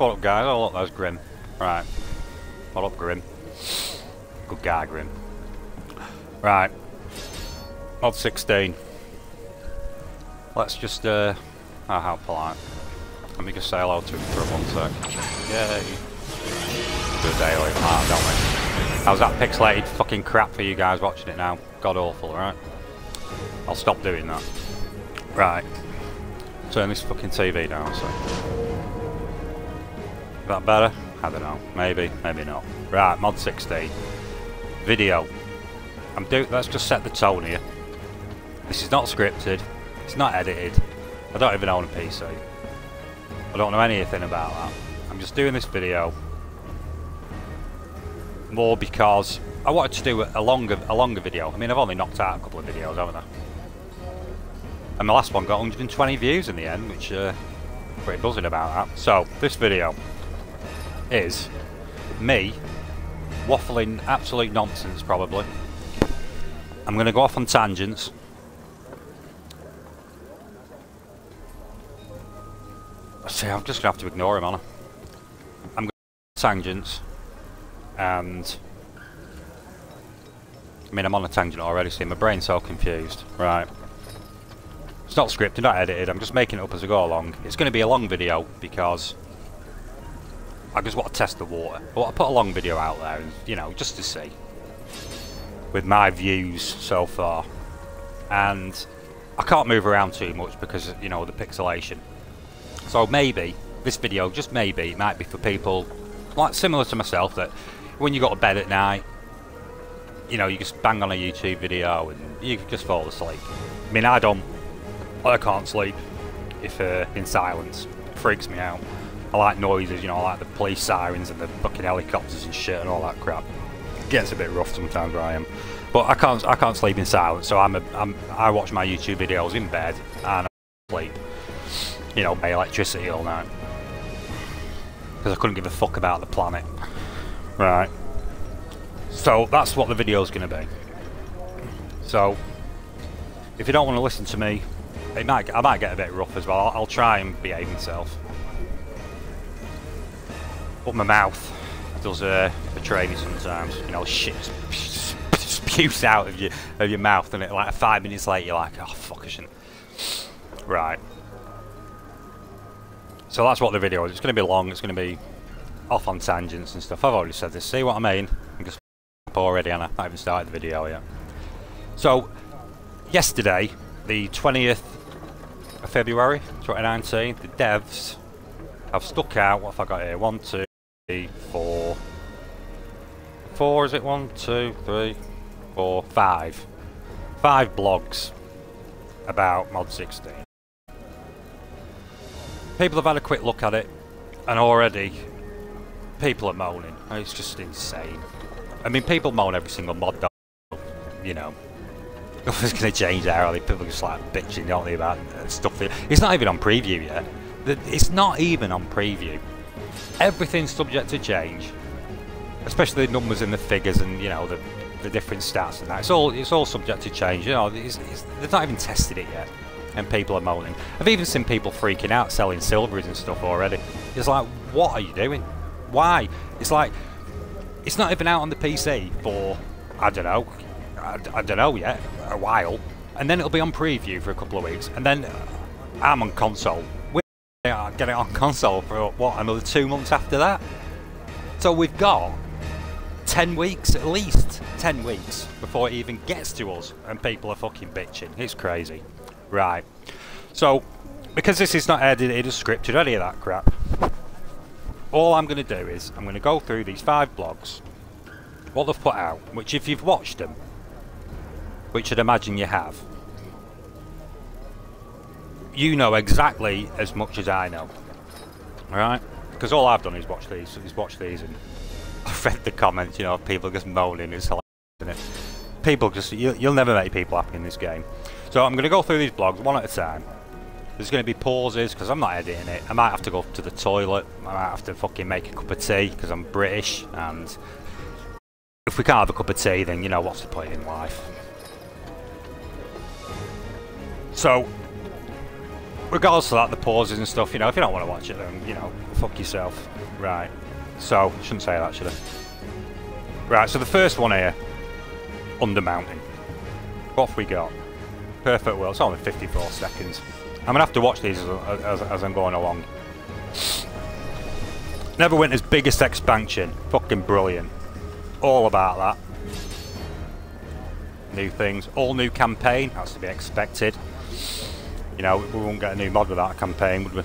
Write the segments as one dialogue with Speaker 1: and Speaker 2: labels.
Speaker 1: What up, guys? Oh, look, there's Grim. Right. What up, Grim? Good guy, Grim. Right. Mod 16. Let's just, oh, how polite. Let me just say hello to him for 1 sec. Yay. Do a daily part, don't we? How's that pixelated fucking crap for you guys watching it now? God awful, right? I'll stop doing that. Right. Turn this fucking TV down, so. Is that better? I don't know. Maybe, maybe not. Right, mod 16. Video. Let's just set the tone here. This is not scripted. It's not edited. I don't even own a PC. I don't know anything about that. I'm just doing this video more because I wanted to do a longer video. I mean, I've only knocked out a couple of videos, haven't I? And my last one got 120 views in the end, which pretty buzzing about that. So this video is me waffling absolute nonsense, probably. I'm going to go off on tangents. See, I'm just going to have to ignore him, aren't I? I'm going to tangents, and I mean, I'm on a tangent already, see, my brain's so confused. Right. It's not scripted, not edited, I'm just making it up as I go along. It's going to be a long video because I just want to test the water. I want to put a long video out there, and, you know, just to see. With my views so far. And I can't move around too much because, you know, the pixelation. So maybe, this video, just maybe, it might be for people like similar to myself, that when you go to bed at night, you know, you just bang on a YouTube video and you just fall asleep. I mean, I can't sleep if in silence. It freaks me out. I like noises, you know, I like the police sirens and the fucking helicopters and shit and all that crap. It gets a bit rough sometimes where I am. But I can't sleep in silence, so I watch my YouTube videos in bed and I sleep. You know, by electricity all night. Because I couldn't give a fuck about the planet. Right. So that's what the video's going to be. So if you don't want to listen to me, I might get a bit rough as well. I'll try and behave myself. But my mouth does betray me sometimes. You know, shit spews out of your mouth, and like 5 minutes later you're like, oh fuck, I shouldn't. Right. So that's what the video is. It's going to be long. It's going to be off on tangents and stuff. I've already said this. See what I mean? I'm just up already, and I've not even started the video yet. So yesterday, the 20th of February 2019, the devs have stuck out. What have I got here? 1, 2, 3, 4. 4, is it? 1, 2, 3, 4, 5. 5 blogs about Mod 16. People have had a quick look at it, and already people are moaning. It's just insane. I mean, people moan every single mod, you know. Nothing's going to change there, are they? People are just like bitching, don't they, about stuff. It's not even on preview yet. It's not even on preview. Everything's subject to change, especially the numbers and the figures, and you know the different stats and that. It's all subject to change. You know, they've not even tested it yet. And people are moaning. I've even seen people freaking out selling silvers and stuff already. It's like, what are you doing? Why? It's like, it's not even out on the PC for, I don't know yet, a while. And then it'll be on preview for a couple of weeks. And then I'm on console. We're going to get it on console for, what, another 2 months after that? So we've got 10 weeks, at least 10 weeks, before it even gets to us. And people are fucking bitching. It's crazy. Right, so because this is not edited or scripted, any of that crap, all I'm going to do is I'm going to go through these 5 blogs, what they've put out, which if you've watched them, which I'd imagine you have, you know exactly as much as I know, right? Because all I've done is watch these, and I've read the comments, you know, people just moaning, it's hilarious, isn't it? People just, you'll never make people happy in this game. So I'm going to go through these blogs one at a time. There's going to be pauses because I'm not editing it. I might have to go to the toilet. I might have to fucking make a cup of tea because I'm British, and if we can't have a cup of tea, then you know what's the point in life. So regardless of that, the pauses and stuff, you know, if you don't want to watch it, then, you know, fuck yourself. Right. So, shouldn't say that, should I? Right, so the first one here, Undermounting. What have we got? Perfect World, it's only 54 seconds. I'm going to have to watch these as I'm going along. Neverwinter's biggest expansion. Fucking brilliant. All about that. New things. All new campaign. That's to be expected. You know, we won't get a new mod without a campaign, would we?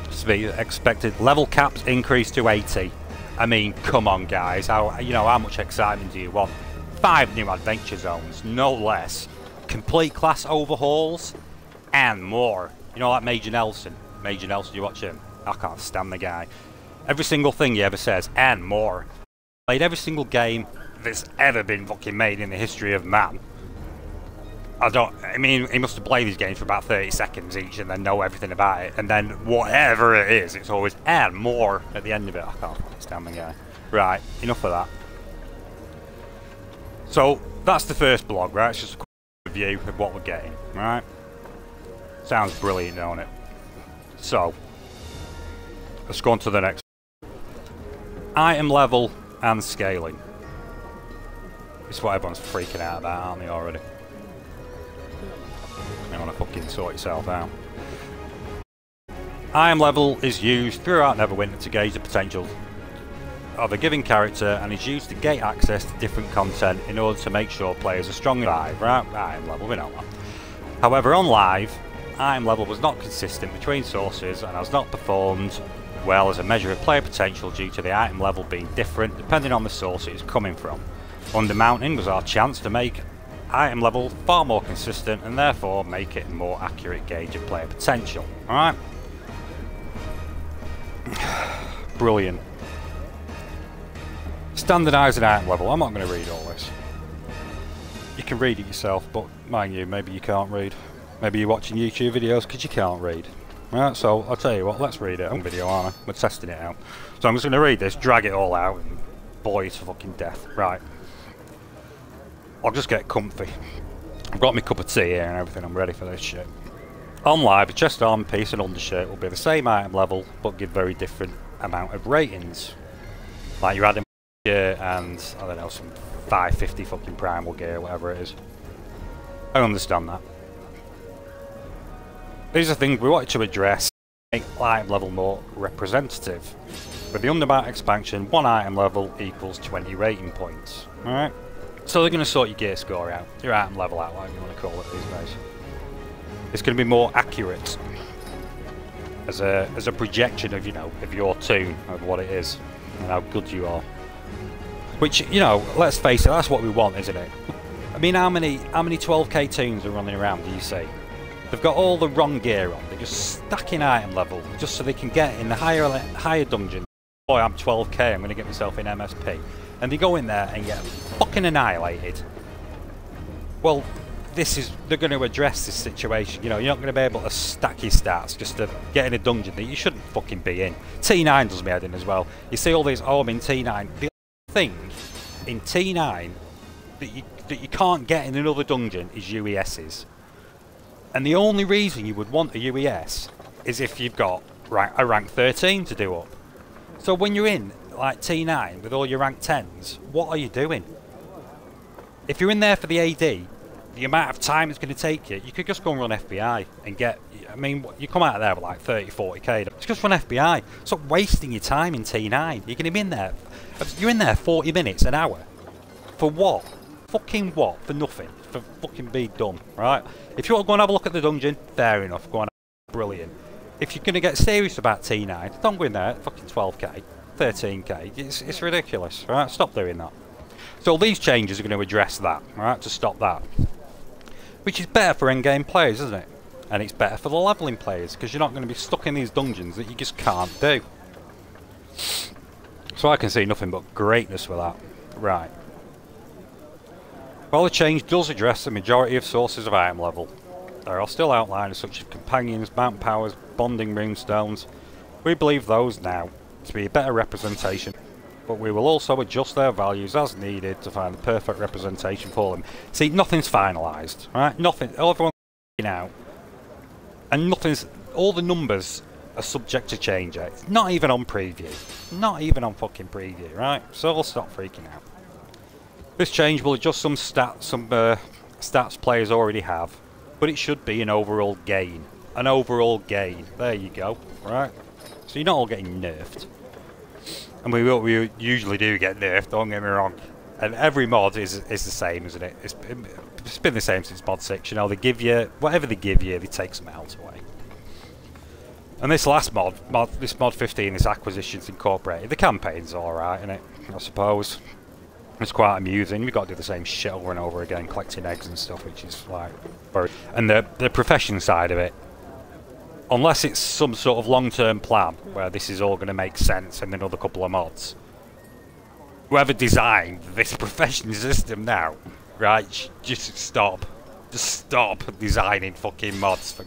Speaker 1: It's to be expected. Level caps increased to 80. I mean, come on, guys. How much excitement do you want? 5 new adventure zones, no less. Complete class overhauls, and more. You know, like Major Nelson. Major Nelson, you watch him? I can't stand the guy. Every single thing he ever says, and more. Played every single game that's ever been fucking made in the history of man. I mean, he must have played these games for about 30 seconds each and then know everything about it. And then whatever it is, it's always, and more at the end of it. I can't fucking stand the guy. Right, enough of that. So, that's the first blog, right? It's just a quick review of what we're getting, right? Sounds brilliant, don't it? So, let's go on to the next. Item level and scaling. It's what everyone's freaking out about, aren't they, already? You want to fucking sort yourself out. Item level is used throughout Neverwinter to gauge the potential of a given character and is used to gate access to different content in order to make sure players are strong in live, right? Item level, we know that. However, on live, item level was not consistent between sources and has not performed well as a measure of player potential due to the item level being different depending on the source it is coming from. Undermounting was our chance to make item level far more consistent and therefore make it a more accurate gauge of player potential. Alright? Brilliant. Standardising item level. I'm not going to read all this. You can read it yourself, but mind you, maybe you can't read. Maybe you're watching YouTube videos because you can't read. Right, so I'll tell you what, let's read it on video, aren't I? We're testing it out. So I'm just going to read this, drag it all out, and bore you to fucking death. Right. I'll just get comfy. I've got my cup of tea here and everything, I'm ready for this shit. On live, a chest arm piece and undershirt will be the same item level, but give very different amount of ratings. Like you're adding gear and, I don't know, some 550 fucking primal gear, whatever it is. I understand that. These are things we wanted to address, make item level more representative. With the Undermount expansion, one item level equals 20 rating points. Alright? So they're going to sort your gear score out, your item level out, whatever you want to call it these days. It's going to be more accurate as a projection of, you know, of your tune, of what it is, and how good you are. Which, you know, let's face it, that's what we want, isn't it? I mean, how many 12k tunes are running around, do you see? They've got all the wrong gear on, they're just stacking item level, just so they can get in the higher dungeon. Boy, I'm 12k, I'm going to get myself in MSP. And they go in there and get fucking annihilated. Well, they're going to address this situation. You know, you're not going to be able to stack your stats just to get in a dungeon that you shouldn't fucking be in. T9 does me head in as well. You see all these, oh, I'm in T9. The thing in T9 that you can't get in another dungeon is UESs. And the only reason you would want a UES is if you've got a rank 13 to do up. So when you're in like T9 with all your rank 10s, what are you doing? If you're in there for the AD, the amount of time it's going to take you, you could just go and run FBI and get, I mean, you come out of there with like 30, 40k. It's just run FBI. Stop wasting your time in T9. You're going to be in there, you're in there 40 minutes, an hour. For what? Fucking what? For nothing. For fucking be dumb, right? If you want to go and have a look at the dungeon, fair enough, go on, brilliant. If you're going to get serious about T9, don't go in there at fucking 12k, 13k. It's ridiculous, right? Stop doing that. So these changes are going to address that, right? To stop that. Which is better for endgame players, isn't it? And it's better for the leveling players, because you're not going to be stuck in these dungeons that you just can't do. So I can see nothing but greatness with that. Right. While the change does address the majority of sources of item level, there are still outliners such as companions, mountain powers, bonding runestones. We believe those now to be a better representation, but we will also adjust their values as needed to find the perfect representation for them. See, nothing's finalised, right? Nothing. Everyone's out. And nothing's... all the numbers are subject to change. It's not even on preview. Not even on fucking preview, right? So I'll stop freaking out. This change will adjust some stats players already have, but it should be an overall gain. An overall gain. There you go, right? So you're not all getting nerfed. And we usually do get nerfed, don't get me wrong. And every mod is the same, isn't it? It's been the same since mod 6, you know, they give you, whatever they give you, they take some else away. And this last this mod 15, this Acquisitions Incorporated, the campaign's alright, isn't it? I suppose. It's quite amusing. You've got to do the same shit over and over again, collecting eggs and stuff, which is like... And the profession side of it, unless it's some sort of long-term plan, where this is all going to make sense in another couple of mods, whoever designed this profession system now, right, just stop. Just stop designing fucking mods for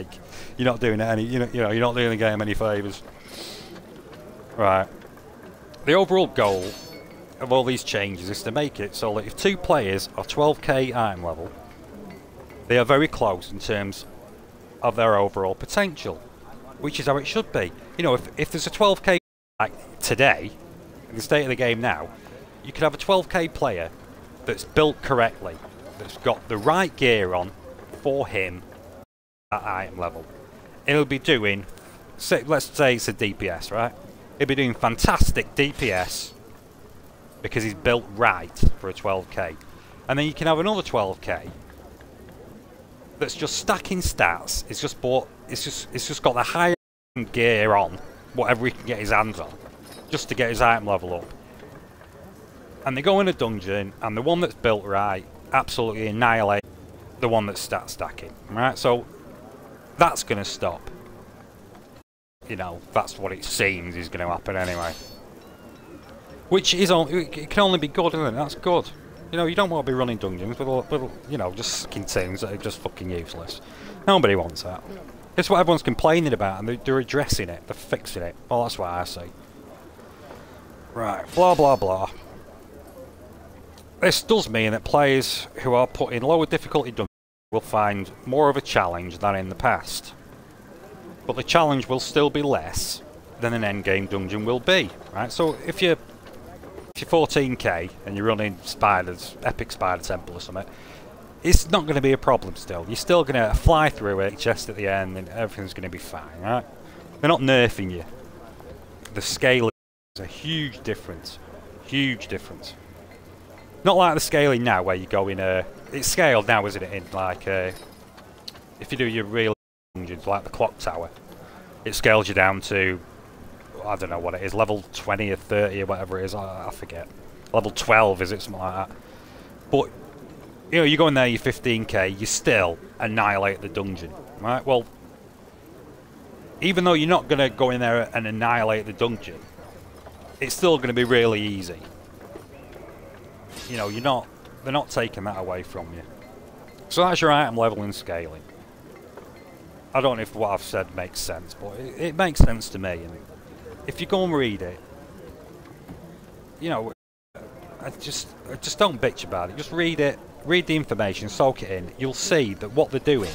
Speaker 1: sake. You're not doing it any, you know, you're not doing the game any favours. Right. The overall goal of all these changes is to make it so that if two players are 12k item level, they are very close in terms of their overall potential, which is how it should be. You know, if there's a 12k like today, in the state of the game now, you could have a 12k player that's built correctly, that's got the right gear on for him at item level. It'll be doing, let's say it's a DPS, right? It'll be doing fantastic DPS because he's built right for a 12k. And then you can have another 12k that's just stacking stats. It's just got the higher gear on, whatever he can get his hands on, just to get his item level up. And they go in a dungeon, and the one that's built right absolutely annihilate the one that's stat stacking. Right? So that's going to stop. You know, that's what it seems is going to happen anyway. Which is it can only be good, isn't it? That's good. You know, you don't want to be running dungeons with you know, just sucking teams that are just fucking useless. Nobody wants that. It's what everyone's complaining about, and they're addressing it, they're fixing it. Well, that's what I say. Right, blah blah blah. This does mean that players who are put in lower difficulty dungeons will find more of a challenge than in the past. But the challenge will still be less than an endgame dungeon will be. Right, so if you're 14k and you're running spiders, epic spider temple or something, it's not going to be a problem still. You're still going to fly through it, chest at the end, and everything's going to be fine, right? They're not nerfing you. The scale is a huge difference. Huge difference. Not like the scaling now where you go in it's scaled now, isn't it, in like if you do your real dungeons like the clock tower, it scales you down to, I don't know what it is, level 20 or 30 or whatever it is, I forget. Level 12 is it, something like that. But you know, you go in there, you're 15k, you still annihilate the dungeon, right? Well, even though you're not going to go in there and annihilate the dungeon, it's still going to be really easy. You know, they're not taking that away from you. So that's your item level and scaling. I don't know if what I've said makes sense, but it makes sense to me. And if you go and read it, you know, I just don't bitch about it. Just read it, read the information, soak it in. You'll see that what they're doing,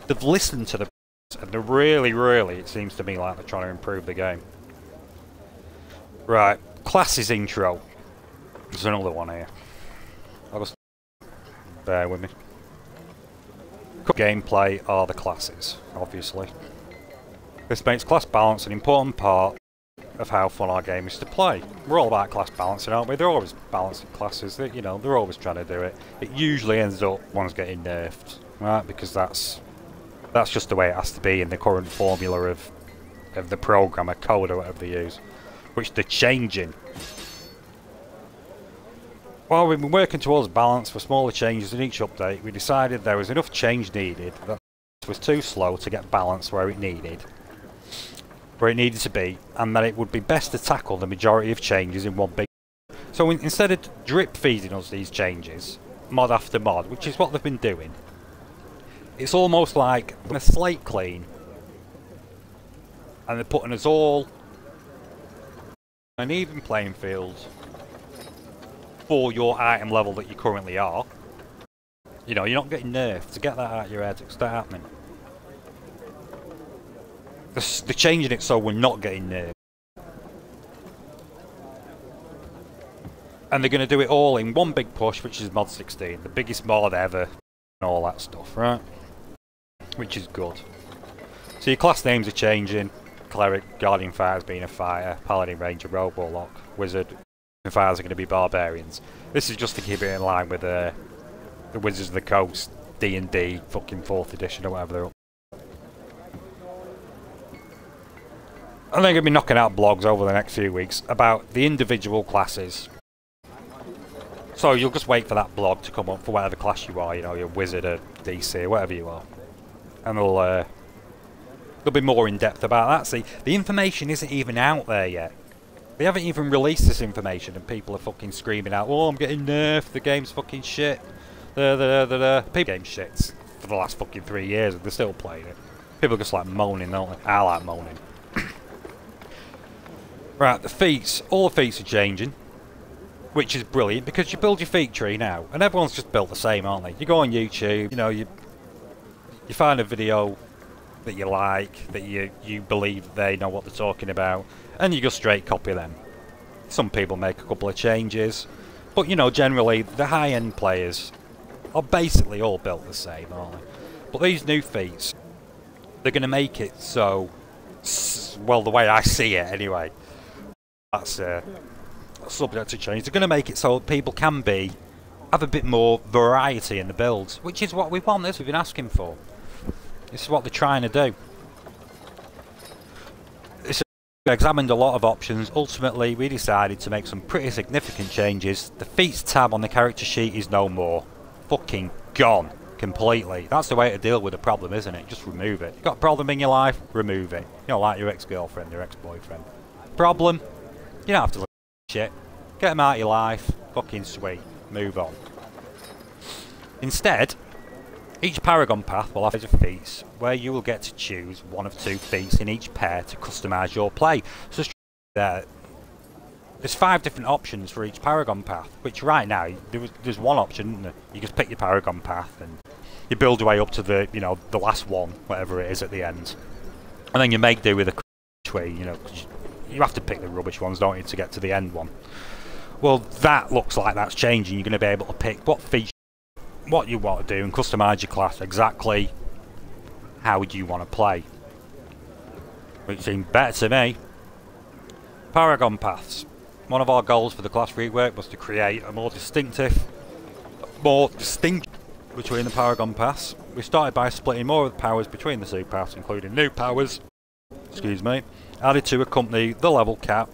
Speaker 1: they've listened to the and they're really, it seems to me like they're trying to improve the game. Right, classes intro. There's another one here. I'll just bear with me. Gameplay are the classes, obviously. This makes class balance an important part of how fun our game is to play. We're all about class balancing, aren't we? They're always balancing classes, you know, they're always trying to do it. It usually ends up one's getting nerfed, right? Because that's just the way it has to be in the current formula of the programmer code or whatever they use, which they're changing. While we've been working towards balance for smaller changes in each update, we decided there was enough change needed that it was too slow to get balance where it needed to be, and that it would be best to tackle the majority of changes in one big. So instead of drip feeding us these changes, mod after mod, which is what they've been doing, it's almost like a slate clean, and they're putting us all on an even playing field for your item level that you currently are. You know, you're not getting nerfed. To get that out of your head, it's not happening. They're changing it so we're not getting nerfed. And they're going to do it all in one big push, which is Mod 16. The biggest mod ever, and all that stuff, right? Which is good. So your class names are changing. Cleric, Guardian Fighters being a fighter, Paladin, Ranger, Rogue, Warlock, Wizard, and Fighters are going to be Barbarians. This is just to keep it in line with the Wizards of the Coast, D&D, fucking 4th edition or whatever they're up. And they're going to be knocking out blogs over the next few weeks about the individual classes. So you'll just wait for that blog to come up for whatever class you are, you know, your Wizard or DC, whatever you are. And they'll be more in depth about that. See, the information isn't even out there yet. They haven't even released this information and people are fucking screaming out, oh, I'm getting nerfed, the game's fucking shit. People game shits for the last fucking 3 years and they're still playing it. People just like moaning, don't they? I like moaning. Right, the feats, all the feats are changing. Which is brilliant because you build your feat tree now and everyone's just built the same, aren't they? You go on YouTube, you know, you find a video that you like, that you believe they know what they're talking about, and you just straight copy them. Some people make a couple of changes, but you know, generally the high-end players are basically all built the same, aren't they? But these new feats, they're going to make it so, well, the way I see it anyway, that's subject to change. They're going to make it so people can have a bit more variety in the builds, which is what we want. This we've been asking for. This is what they're trying to do. We examined a lot of options. Ultimately, we decided to make some pretty significant changes. The feats tab on the character sheet is no more. Fucking gone completely. That's the way to deal with a problem, isn't it? Just remove it. You've got a problem in your life, remove it. You know, like your ex-girlfriend, your ex-boyfriend. Problem? You don't have to look at shit. Get them out of your life. Fucking sweet. Move on. Instead, each Paragon path will have a feats where you will get to choose one of 2 feats in each pair to customise your play. So there's 5 different options for each Paragon path, which right now there's one option, isn't there? You just pick your Paragon path and you build your way up to the, you know, the last one, whatever it is at the end, and then you make do with a tree. You know, you have to pick the rubbish ones, don't you, to get to the end one. Well, that looks like that's changing. You're going to be able to pick what feature, what you want to do, and customise your class exactly how you want to play. Which seemed better to me. Paragon paths. One of our goals for the class rework was to create a more distinct between the Paragon paths. We started by splitting more of the powers between the 2 paths, including new powers, excuse me, added to accompany the level cap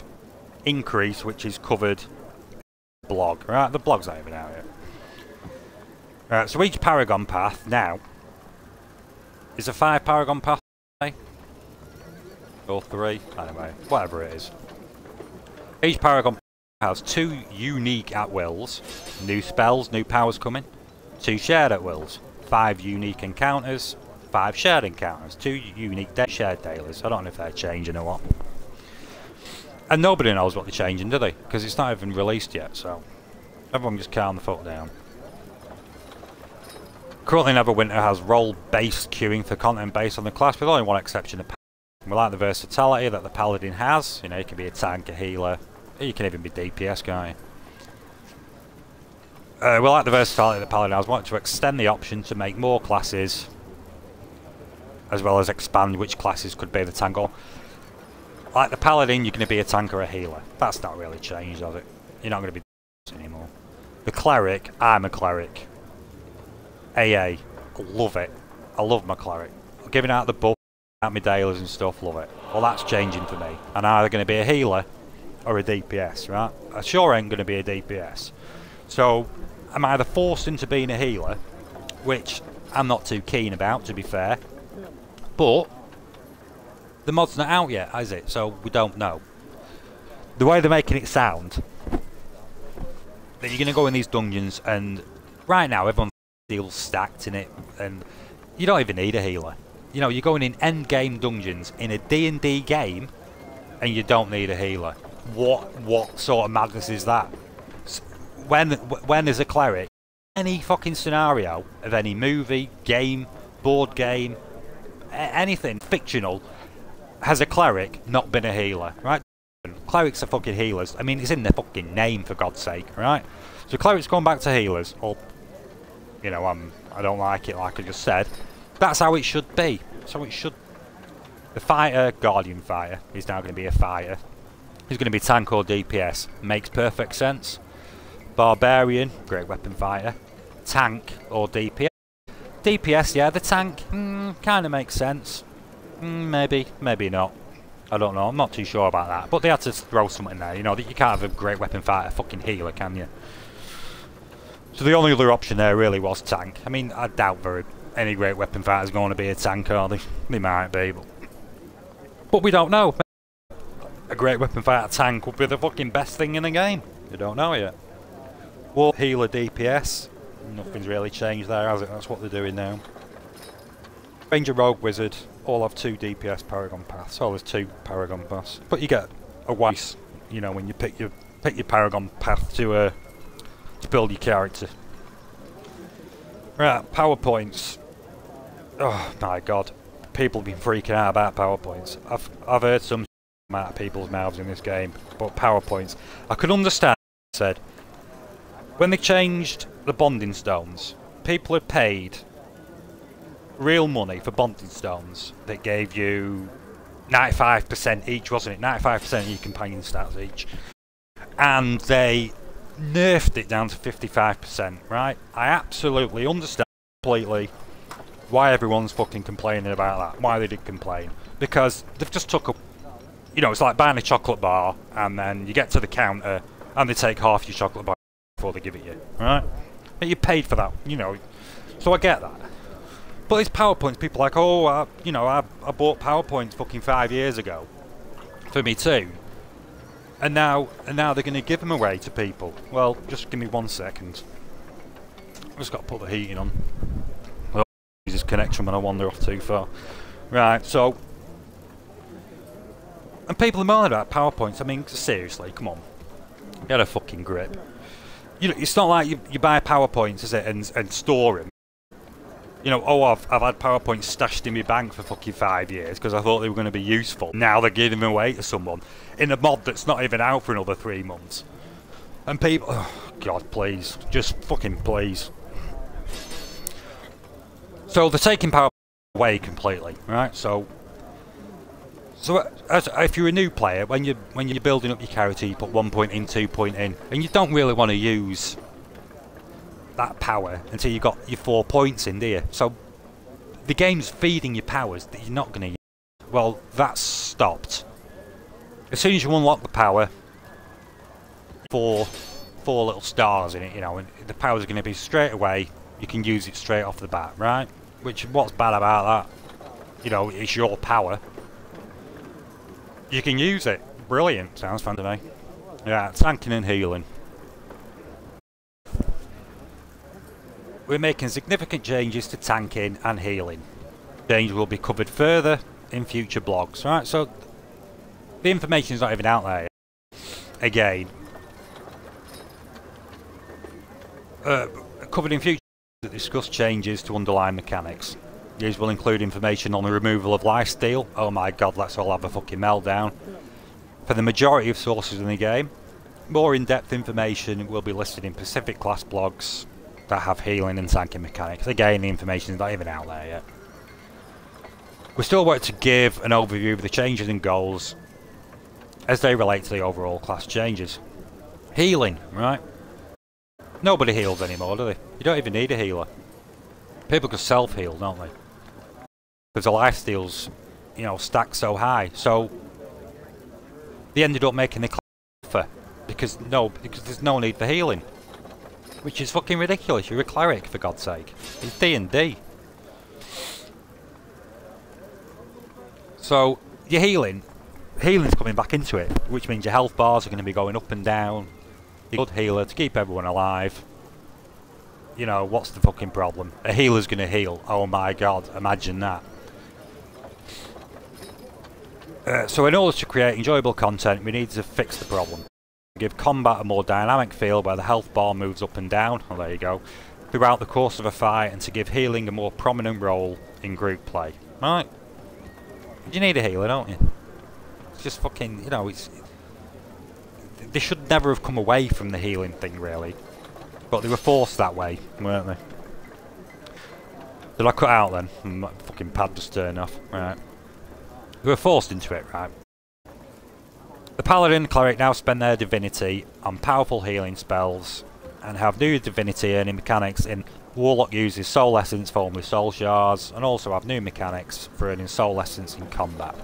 Speaker 1: increase, which is covered blog. Right, the blog's not even out yet. Right, so each Paragon path now is a 5 Paragon path, or 3, anyway, whatever it is. Each Paragon has 2 unique at-wills, new spells, new powers coming, 2 shared at-wills, 5 unique encounters, 5 shared encounters, 2 unique shared dailies. I don't know if they're changing or what. And nobody knows what they're changing, do they? Because it's not even released yet, so everyone just calm the fuck down. Currently Neverwinter has role-based queuing for content based on the class, with only one exception. We like the versatility that the Paladin has. You know, you can be a tank, a healer, you can even be DPS, can't you? We like the versatility that the Paladin has. We want to extend the option to make more classes, as well as expand which classes could be the tank. Like the Paladin, you're going to be a tank or a healer. That's not really changed, has it? You're not going to be anymore. The Cleric, I'm a Cleric. AA, love it. I love my Cleric. Giving out the buff, out my dailies and stuff, love it. Well, that's changing for me. I'm either going to be a healer or a DPS, right? I sure ain't going to be a DPS. So, I'm either forced into being a healer, which I'm not too keen about, to be fair. But the mod's not out yet, is it? So we don't know. The way they're making it sound, that you're going to go in these dungeons and right now everyone feels stacked in it and you don't even need a healer. You know, you're going in end game dungeons in a D&D game and you don't need a healer. What sort of madness is that? When there's a cleric, any fucking scenario of any movie, game, board game, anything fictional, has a cleric not been a healer, right? Clerics are fucking healers. I mean, it's in their fucking name, for God's sake, right? So clerics going back to healers, or, you know, I don't like it, like I just said. That's how it should be. So it should. The fighter, Guardian fighter, is now going to be a fighter. He's going to be tank or DPS. Makes perfect sense. Barbarian, great weapon fighter. Tank or DPS. DPS, yeah, the tank, kind of makes sense. Maybe, maybe not. I don't know, I'm not too sure about that. But they had to throw something there, you know, that you can't have a great weapon fighter fucking healer, can you? So the only other option there really was tank. I mean, I doubt any great weapon fighter is going to be a tank, are they? They might be, but we don't know. A great weapon fighter tank would be the fucking best thing in the game. You don't know yet. War healer DPS. Nothing's really changed there, has it? That's what they're doing now. Ranger, Rogue, Wizard all have 2 DPS Paragon paths. Oh, there's 2 Paragon paths. But you get a choice, you know, when you pick your Paragon path to build your character. Right, PowerPoints. Oh my god, people have been freaking out about PowerPoints. I've heard some out of people's mouths in this game, but PowerPoints. I could understand. Said when they changed the bonding stones, people had paid real money for bonding stones that gave you 95% each, wasn't it? 95% of your companion stats each. And they nerfed it down to 55%, right? I absolutely understand completely why everyone's fucking complaining about that. Why they did complain. Because they've just took a... You know, it's like buying a chocolate bar and then you get to the counter and they take half your chocolate bar before they give it you, right? But you paid for that, you know. So I get that. But these PowerPoints, people are like, oh, I bought PowerPoints fucking 5 years ago for me too, and now they're going to give them away to people. Well, just give me 1 second. I've just got to put the heating on. Well, use this connection when I wander off too far. Right, so, and people are moaning about PowerPoints. I mean, seriously, come on, get a fucking grip. You know, it's not like you buy PowerPoints, is it, and store them. You know, oh, I've had PowerPoints stashed in my bank for fucking 5 years because I thought they were going to be useful. Now they're giving them away to someone in a mod that's not even out for another 3 months. And people, oh God, please, just fucking please. So they're taking PowerPoints away completely, right? So if you're a new player, when you're building up your character, you put 1 point in, 2 point in, and you don't really want to use that power until you got your 4 points in, do you? So the game's feeding you powers that you're not going to use. Well, that's stopped. As soon as you unlock the power, four little stars in it, you know, and the power's going to be straight away. You can use it straight off the bat, right? Which, what's bad about that? You know, it's your power. You can use it. Brilliant. Sounds fun to me. Yeah, tanking and healing. We're making significant changes to tanking and healing. Changes will be covered further in future blogs. Right, so the information is not even out there yet. Again, covered in future that discuss changes to underlying mechanics. These will include information on the removal of lifesteal. Oh my god, let's all have a fucking meltdown. For the majority of sources in the game, more in-depth information will be listed in Pacific class blogs that have healing and tanking mechanics. Again, the information is not even out there yet. We still want to give an overview of the changes and goals as they relate to the overall class changes. Healing, right? Nobody heals anymore, do they? You don't even need a healer. People can self-heal, don't they? Because the lifesteal's, you know, stacked so high. So they ended up making the class offer because there's no need for healing. Which is fucking ridiculous. You're a cleric, for God's sake. It's D&D. So, your healing's coming back into it, which means your health bars are going to be going up and down. You're a good healer to keep everyone alive. You know, what's the fucking problem? A healer's going to heal. Oh my god, imagine that. So in order to create enjoyable content, we need to fix the problem. Give combat a more dynamic feel where the health bar moves up and down, oh there you go, throughout the course of a fight, and to give healing a more prominent role in group play. Right? You need a healer, don't you? It's just fucking, you know, it's... They should never have come away from the healing thing, really. But they were forced that way, weren't they? Did I cut out then? My fucking pad just turned off. Right. They were forced into it, right? The Paladin and Cleric now spend their divinity on powerful healing spells and have new divinity earning mechanics in Warlock uses Soul Essence formed with Soul Shards and also have new mechanics for earning Soul Essence in combat.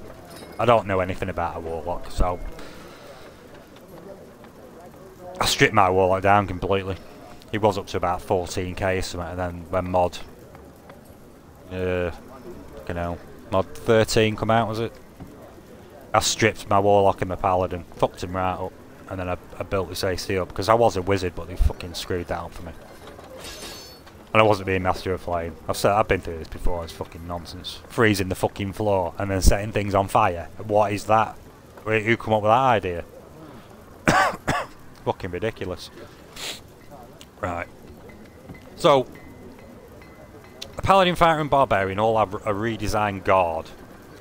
Speaker 1: I don't know anything about a Warlock, so I stripped my Warlock down completely. He was up to about 14k or something, and then when mod mod 13 come out, was it? I stripped my Warlock and my Paladin, fucked him right up, and then I built this AC up, because I was a wizard, but they fucking screwed that up for me. And I wasn't being Master of Flame. I've been through this before, it's fucking nonsense. Freezing the fucking floor, and then setting things on fire. What is that? Who come up with that idea? Fucking ridiculous. Right. So, a Paladin, Fighter and Barbarian all have a redesigned guard.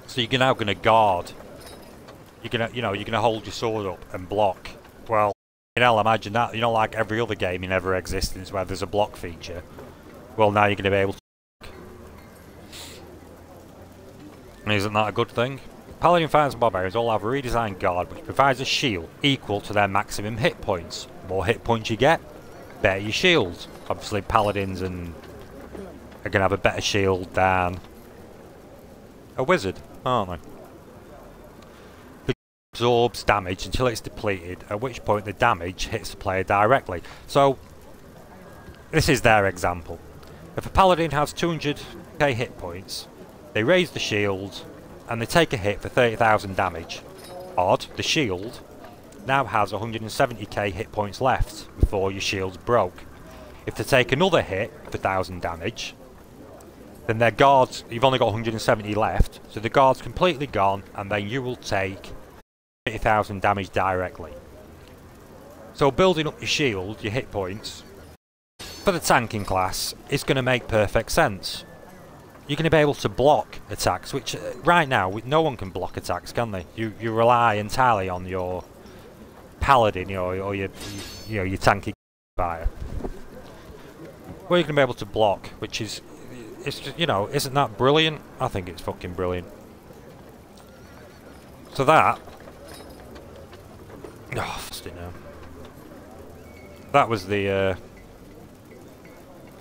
Speaker 1: So you're now going to guard. You're gonna hold your sword up and block. Well, imagine that. You know, like every other game in ever existence where there's a block feature. Well, now you're going to be able to. Isn't that a good thing? Paladin, Fighters and Barbarians all have a redesigned guard which provides a shield equal to their maximum hit points. The more hit points you get, better your shield. Obviously, Paladins are going to have a better shield than a wizard, aren't they? Absorbs damage until it's depleted, at which point the damage hits the player directly. So, this is their example. If a Paladin has 200k hit points, they raise the shield and they take a hit for 30,000 damage. Odd, the shield now has 170k hit points left before your shield's broke. If they take another hit for 1,000 damage, then their guards, you've only got 170 left, so the guard's completely gone, and then you will take 30,000 damage directly. So building up your shield, your hit points, for the tanking class, is going to make perfect sense. You're going to be able to block attacks, which right now no one can block attacks, can they? You rely entirely on your Paladin or your tanky fighter. Well, you're going to be able to block, which is, it's just, isn't that brilliant? I think it's fucking brilliant. So that. Oh, fucking hell. That was the.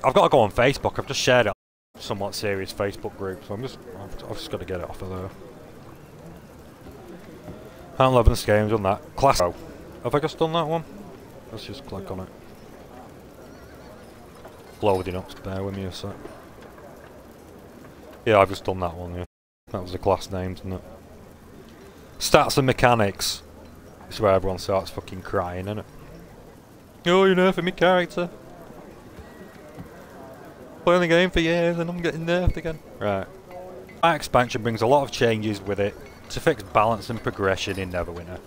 Speaker 1: I've got to go on Facebook. I've just shared it on a somewhat serious Facebook group, so I've just got to get it off of there. I'm loving this game. Done that. Class. Oh, have I just done that one? Let's just click on it. Loading up. Bear with me a sec. Yeah, I've just done that one. Yeah, that was the class name, isn't it? Stats and mechanics. This is where everyone starts fucking crying, isn't it? Oh, you're nerfing my character. Playing the game for years and I'm getting nerfed again. Right. My expansion brings a lot of changes with it to fix balance and progression in Neverwinter.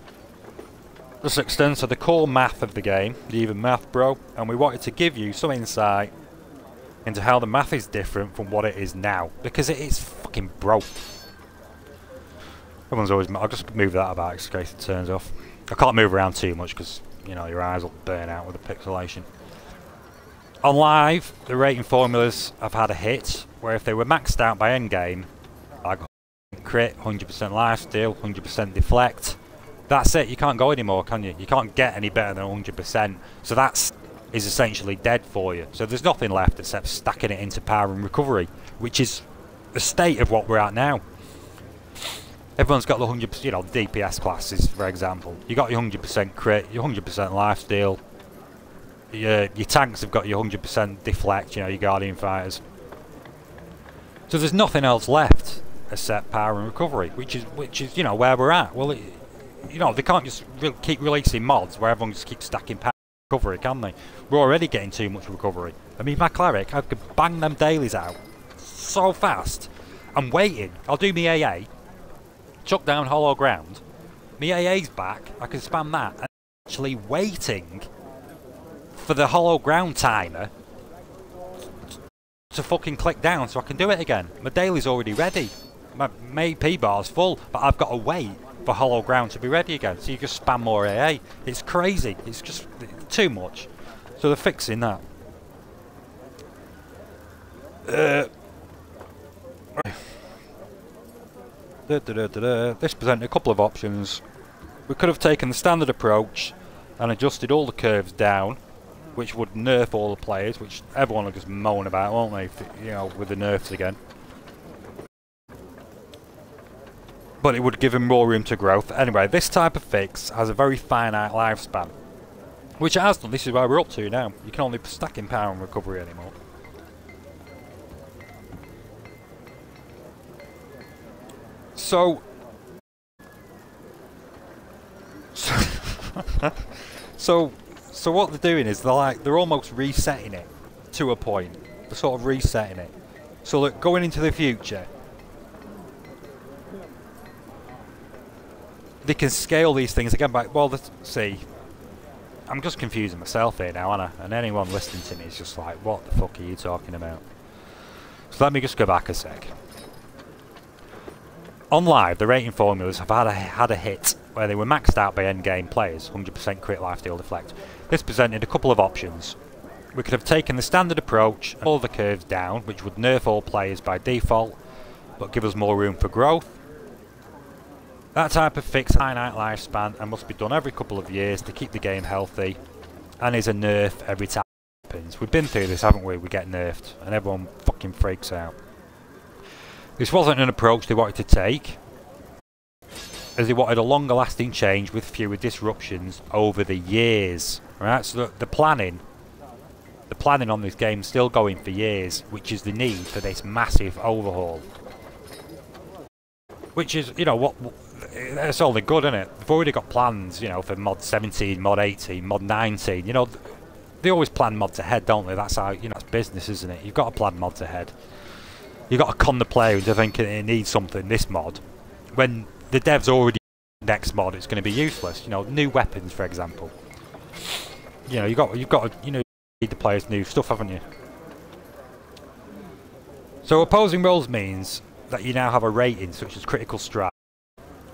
Speaker 1: This extends to the core math of the game, the Even Math Bro, and we wanted to give you some insight into how the math is different from what it is now, because it is fucking broke. Everyone's always. I'll just move that about in case it turns off. I can't move around too much because your eyes will burn out with the pixelation. On live, the rating formulas have had a hit, where if they were maxed out by endgame, like crit, 100% lifesteal, 100% deflect, that's it. You can't go anymore, can you? You can't get any better than 100%. So that's essentially dead for you. So there's nothing left except stacking it into power and recovery, which is the state of what we're at now. Everyone's got the 100%, DPS classes, for example. You got your 100% crit, your 100% lifesteal. Your tanks have got your 100% deflect, your Guardian Fighters. So there's nothing else left except power and recovery, which is where we're at. Well, they can't just keep releasing mods where everyone just keeps stacking power and recovery, can they? We're already getting too much recovery. I mean, my cleric, I could bang them dailies out so fast. I'm waiting. I'll do me AA, chuck down hollow ground. Me AA's back. I can spam that. And actually waiting for the hollow ground timer to fucking click down so I can do it again. My daily's already ready. my AP bar's full, but I've got to wait for hollow ground to be ready again. So you just spam more AA. It's crazy. It's just too much. So they're fixing that. This presented a couple of options. We could have taken the standard approach and adjusted all the curves down, which would nerf all the players, which everyone will just moan about, won't they? You know, with the nerfs again. But it would give him more room to growth. Anyway, this type of fix has a very finite lifespan, which it has done. This is where we're up to now. You can only stack in power and recovery anymore. So what they're doing is they're almost resetting it to a point. They're sort of resetting it. So that going into the future, they can scale these things again back. Well, see, I'm just confusing myself here now, aren't I? And anyone listening to me is just like, what the fuck are you talking about? So let me just go back a sec. On live, the rating formulas have had a hit where they were maxed out by endgame players, 100% crit lifesteal deflect. This presented a couple of options. We could have taken the standard approach and all the curves down, which would nerf all players by default, but give us more room for growth. That type of fix has a finite lifespan and must be done every couple of years to keep the game healthy, and is a nerf every time it happens. We've been through this, haven't we? We get nerfed, and everyone fucking freaks out. This wasn't an approach they wanted to take, as they wanted a longer lasting change with fewer disruptions over the years. Right, so the planning on this game is still going for years, which is the need for this massive overhaul. Which is, you know, what that's only good, isn't it? They've already got plans, you know, for mod 17, mod 18, mod 19. You know, they always plan mods ahead, don't they? That's how, you know, it's business, isn't it? You've got to plan mods ahead. You've got to con the player into thinking it needs something, this mod, when the devs already next mod, it's going to be useless. You know, new weapons, for example. You know, you've got to, you know, need the players new stuff, haven't you? So opposing roles means that you now have a rating such as critical strike,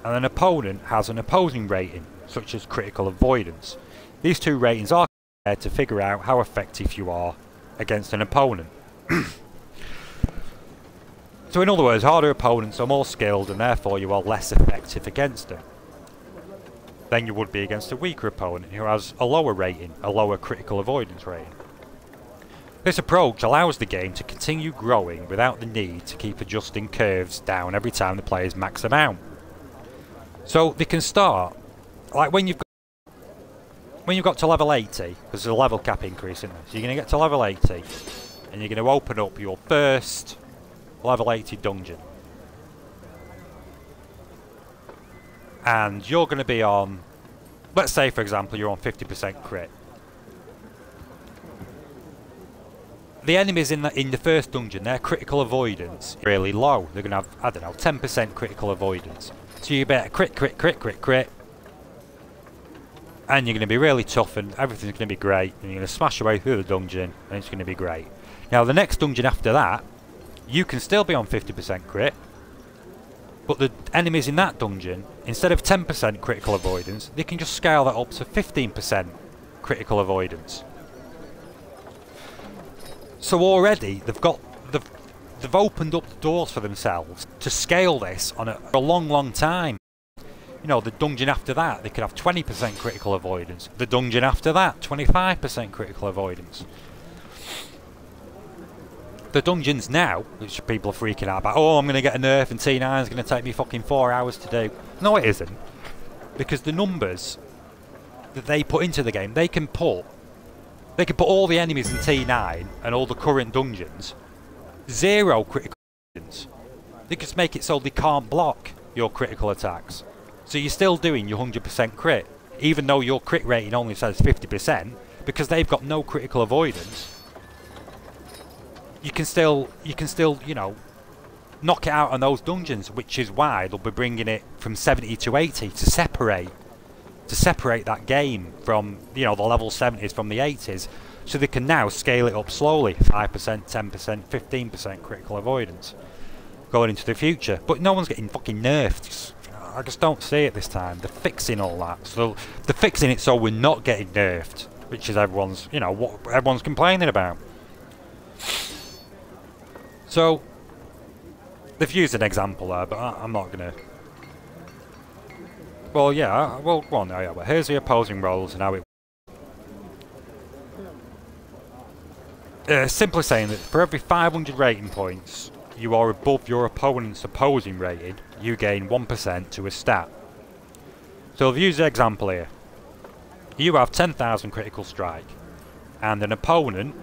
Speaker 1: and an opponent has an opposing rating such as critical avoidance. These two ratings are compared to figure out how effective you are against an opponent. So in other words, harder opponents are more skilled and therefore you are less effective against them than you would be against a weaker opponent who has a lower rating, a lower critical avoidance rating. This approach allows the game to continue growing without the need to keep adjusting curves down every time the players max them out. So they can start, like when you've got to level 80, because there's a level cap increase in this, so you're going to get to level 80 and you're going to open up your first level 80 dungeon. And you're going to be on, let's say for example you're on 50% crit. The enemies in the first dungeon, their critical avoidance is really low. They're going to have, I don't know, 10% critical avoidance. So you better crit, and you're going to be really tough and everything's going to be great. And you're going to smash your way through the dungeon and it's going to be great. Now the next dungeon after that, you can still be on 50% crit, but the enemies in that dungeon, instead of 10% critical avoidance, they can just scale that up to 15% critical avoidance. So already they've opened up the doors for themselves to scale this on a long time. You know, the dungeon after that, they could have 20% critical avoidance. The dungeon after that, 25% critical avoidance. The dungeons now, which people are freaking out about, oh, I'm going to get a nerf and T9 is going to take me fucking 4 hours to do. No, it isn't. Because the numbers that they put into the game, they can put all the enemies in T9 and all the current dungeons, 0 critical avoidance. They just make it so they can't block your critical attacks. So you're still doing your 100% crit, even though your crit rating only says 50%, because they've got no critical avoidance. You can still, you know, knock it out on those dungeons, which is why they'll be bringing it from 70 to 80 to separate that game from, you know, the level 70s from the 80s, so they can now scale it up slowly, 5%, 10%, 15% critical avoidance. going into the future. But no one's getting fucking nerfed. I just don't see it this time. They're fixing all that. So they're fixing it so we're not getting nerfed, which is everyone's, you know, what everyone's complaining about. So they've used an example there, but I'm not gonna. Well, yeah, well, go on. Yeah, well, here's the opposing roles and how it. Simply saying that for every 500 rating points you are above your opponent's opposing rating, you gain 1% to a stat. So I've used the example here. You have 10,000 critical strike, and an opponent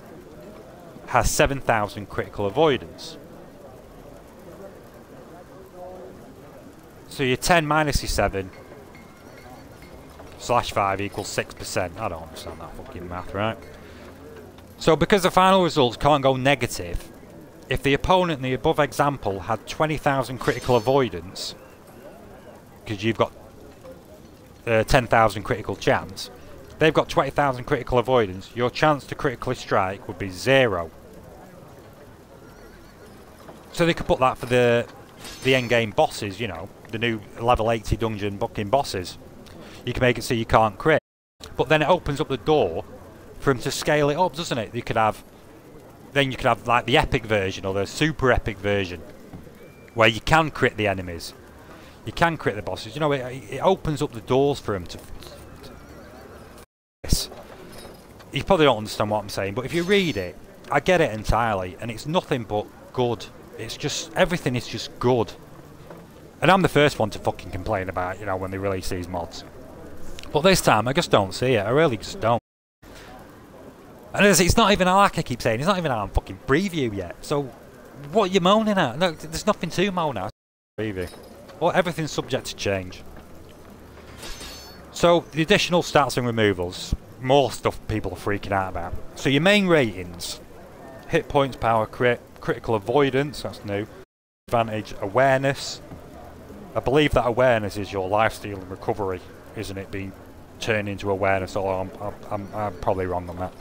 Speaker 1: has 7,000 critical avoidance. So your 10 minus your 7 / 5 equals 6%. I don't understand that fucking math, right? So because the final results can't go negative, if the opponent in the above example had 20,000 critical avoidance, because you've got 10,000 critical chance, they've got 20,000 critical avoidance, your chance to critically strike would be 0. So they could put that for the endgame bosses, you know, the new level 80 dungeon booking bosses. You can make it so you can't crit. But then it opens up the door for them to scale it up, doesn't it? You could have, then you could have like the epic version or the super epic version, where you can crit the enemies, you can crit the bosses. You know, it opens up the doors for them to. You probably don't understand what I'm saying, but if you read it, I get it entirely, and it's nothing but good. It's just, everything is just good. And I'm the first one to fucking complain about, you know, when they release these mods. But this time, I just don't see it. I really just don't. And it's not even, like I keep saying, it's not even on fucking preview yet. So, what are you moaning at? No, there's nothing to moan at. Preview. Well, everything's subject to change. So, the additional stats and removals, more stuff people are freaking out about. So, your main ratings: hit points, power, crit, critical avoidance, that's new. Advantage, awareness. I believe that awareness is your lifesteal and recovery, isn't it? Being turned into awareness, or I'm probably wrong on that.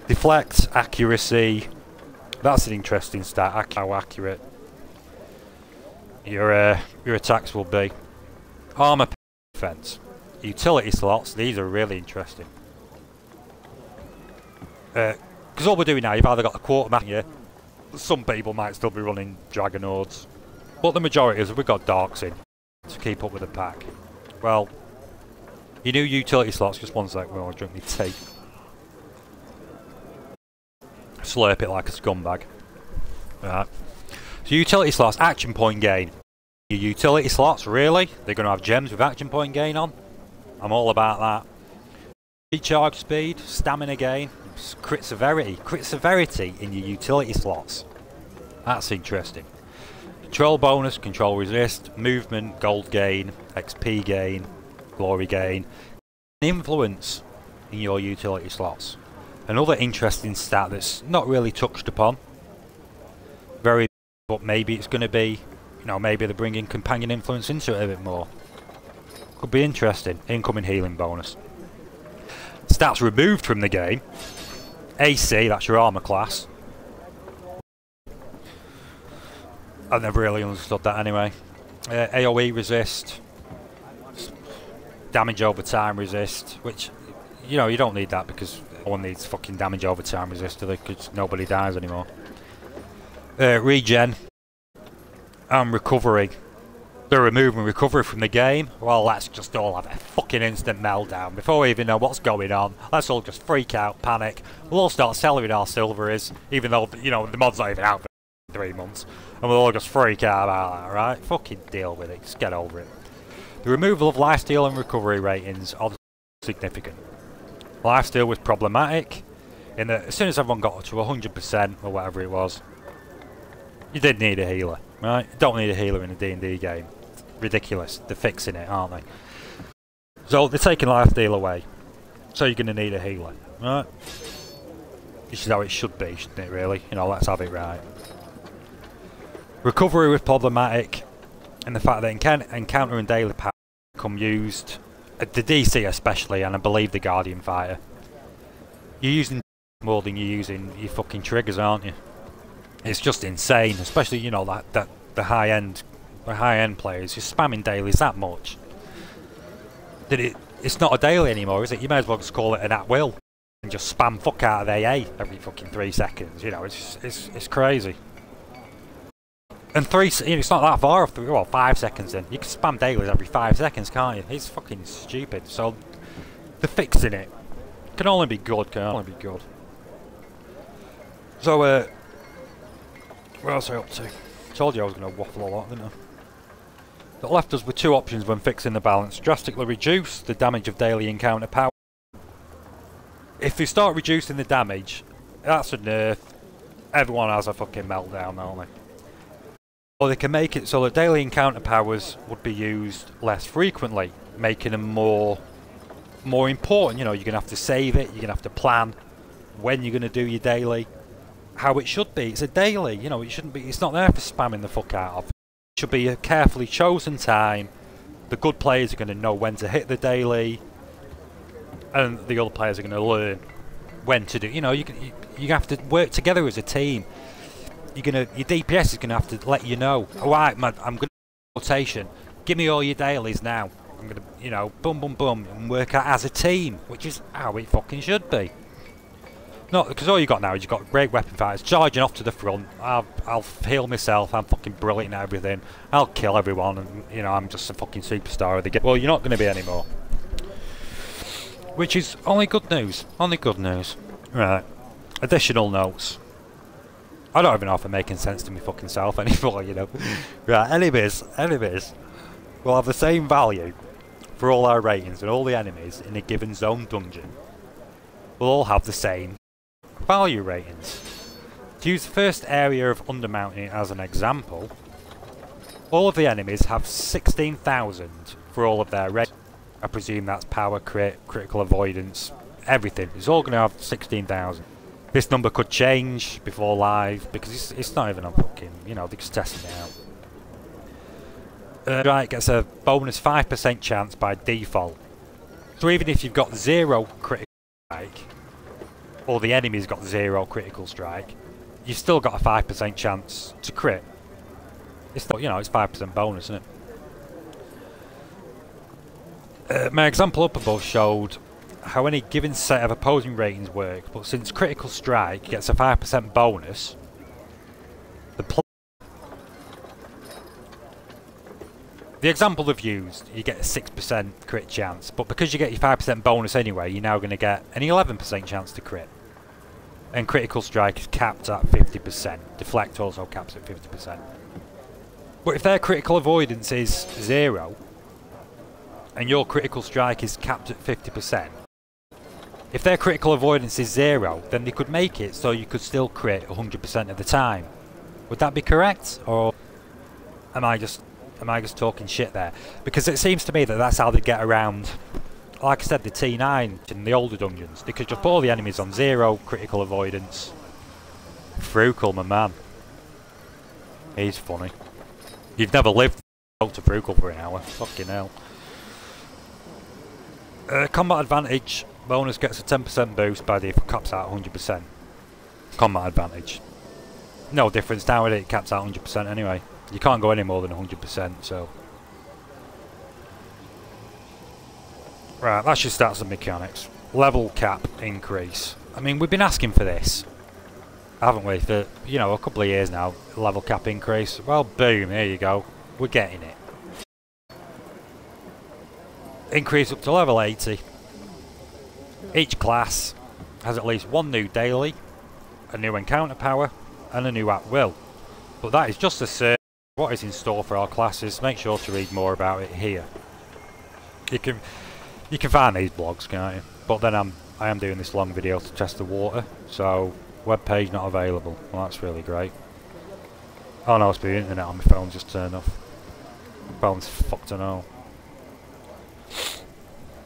Speaker 1: Deflect, accuracy. That's an interesting stat. How accurate your attacks will be. Armor, defense, utility slots. These are really interesting. Because all we're doing now, you've either got the quartermaster here. Some people might still be running Dragonauds, but the majority is we've got Darks in to keep up with the pack. Well, your new utility slots, just one sec, we'll drink my tea. Slurp it like a scumbag. Right. So utility slots, action point gain. Your utility slots, really? They're going to have gems with action point gain on? I'm all about that. Recharge speed, stamina gain, crit severity. Crit severity in your utility slots. That's interesting. Control bonus, control resist, movement, gold gain, XP gain, glory gain. Influence in your utility slots. Another interesting stat that's not really touched upon. But maybe it's going to be, you know, maybe they're bringing companion influence into it a bit more. Could be interesting. Incoming healing bonus. Stats removed from the game. AC, that's your armor class. I've never really understood that anyway. AoE resist. Damage over time resist, which, you know, you don't need that because no one needs fucking damage over time resist, do they? Because nobody dies anymore. Regen. And recovery. They're removing recovery from the game. Well, let's just all have a fucking instant meltdown. Before we even know what's going on, let's all just freak out, panic. We'll all start selling our silveries, even though, you know, the mod's not even out for 3 months. And we'll all just freak out about that, right? Fucking deal with it. Just get over it. The removal of lifesteal and recovery ratings are significant. Lifesteal was problematic in that as soon as everyone got to 100% or whatever it was, you did need a healer, right? You don't need a healer in a D&D game. Ridiculous. They're fixing it, aren't they? So they're taking lifesteal away. So you're going to need a healer, right? This is how it should be, shouldn't it, really? You know, let's have it right. Recovery was problematic in the fact that encounter and daily power become used, the DC especially, and I believe the Guardian Fighter. You're using more than you're using your fucking triggers, aren't you? It's just insane, especially, you know, that the high-end players, you're spamming dailies that much that it's not a daily anymore, is it? You may as well just call it an at will and just spam fuck out of AA every fucking 3 seconds. You know, it's crazy. And it's not that far off. Well, 5 seconds in, you can spam dailies every 5 seconds, can't you? It's fucking stupid. So the fixing it can only be good. So what else am I up to? Told you I was going to waffle a lot, didn't I? That left us with 2 options when fixing the balance. Drastically reduce the damage of daily encounter power. If you start reducing the damage, that's a nerf. Everyone has a fucking meltdown, don't they? Or they can make it so that daily encounter powers would be used less frequently, making them more important. You know, you're going to have to save it, you're going to have to plan when you're going to do your daily. How it should be. It's a daily, you know, it shouldn't be, it's not there for spamming the fuck out of. It should be a carefully chosen time. The good players are going to know when to hit the daily, and the other players are going to learn when to do. You know, you have to work together as a team. Your DPS is going to have to let you know. Alright, man, I'm going to rotation. Give me all your dailies now. I'm going to, you know, boom, boom, boom, and work out as a team, which is how it fucking should be. No, because all you got now is you've got great weapon fighters charging off to the front. I'll heal myself. I'm fucking brilliant at everything. I'll kill everyone, and you know I'm just a fucking superstar of the game. Well, you're not going to be anymore, which is only good news. Only good news. Right. Additional notes. I don't even know if I'm making sense to me fucking self anymore. You know. Right. Enemies. Will have the same value for all our ratings, and all the enemies in a given zone dungeon will all have the same value ratings. To use the first area of Undermountain as an example, all of the enemies have 16,000 for all of their ratings. I presume that's power, crit, critical avoidance, everything. It's all going to have 16,000. This number could change before live because it's not even on fucking, you know, they're just testing it out. Right, gets a bonus 5% chance by default. So even if you've got 0 critical strike, or the enemy's got 0 critical strike, you've still got a 5% chance to crit. It's not, you know, it's 5% bonus, isn't it? My example up above showed how any given set of opposing ratings work, but since critical strike gets a 5% bonus, the example they've used, you get a 6% crit chance, but because you get your 5% bonus anyway, you're now going to get an 11% chance to crit. And critical strike is capped at 50%. Deflect also caps at 50%. But if their critical avoidance is 0, and your critical strike is capped at 50%, if their critical avoidance is 0, then they could make it so you could still crit 100% of the time. Would that be correct? Or am I just talking shit there? Because it seems to me that that's how they get around, like I said, the T9 in the older dungeons. They could just put all the enemies on 0 critical avoidance. Frugal, my man. He's funny. You've never lived to Frugal for an hour. Fucking hell. Combat advantage. Bonus gets a 10% boost by default. Caps out 100%. Combat advantage. No difference now, it caps out 100% anyway. You can't go any more than 100%, so... Right, that's your stats and mechanics. Level cap increase. I mean, we've been asking for this, haven't we? For, you know, a couple of years now. Level cap increase. Well, boom, there you go. We're getting it. Increase up to level 80. Each class has at least 1 new daily, a new encounter power, and a new at will. But that is just to say what is in store for our classes. Make sure to read more about it here. You can find these blogs, can't you? But then I am doing this long video to test the water, so web page not available. Well, that's really great. Oh no, it's the internet on my phone just turned off. My phone's fucked and all.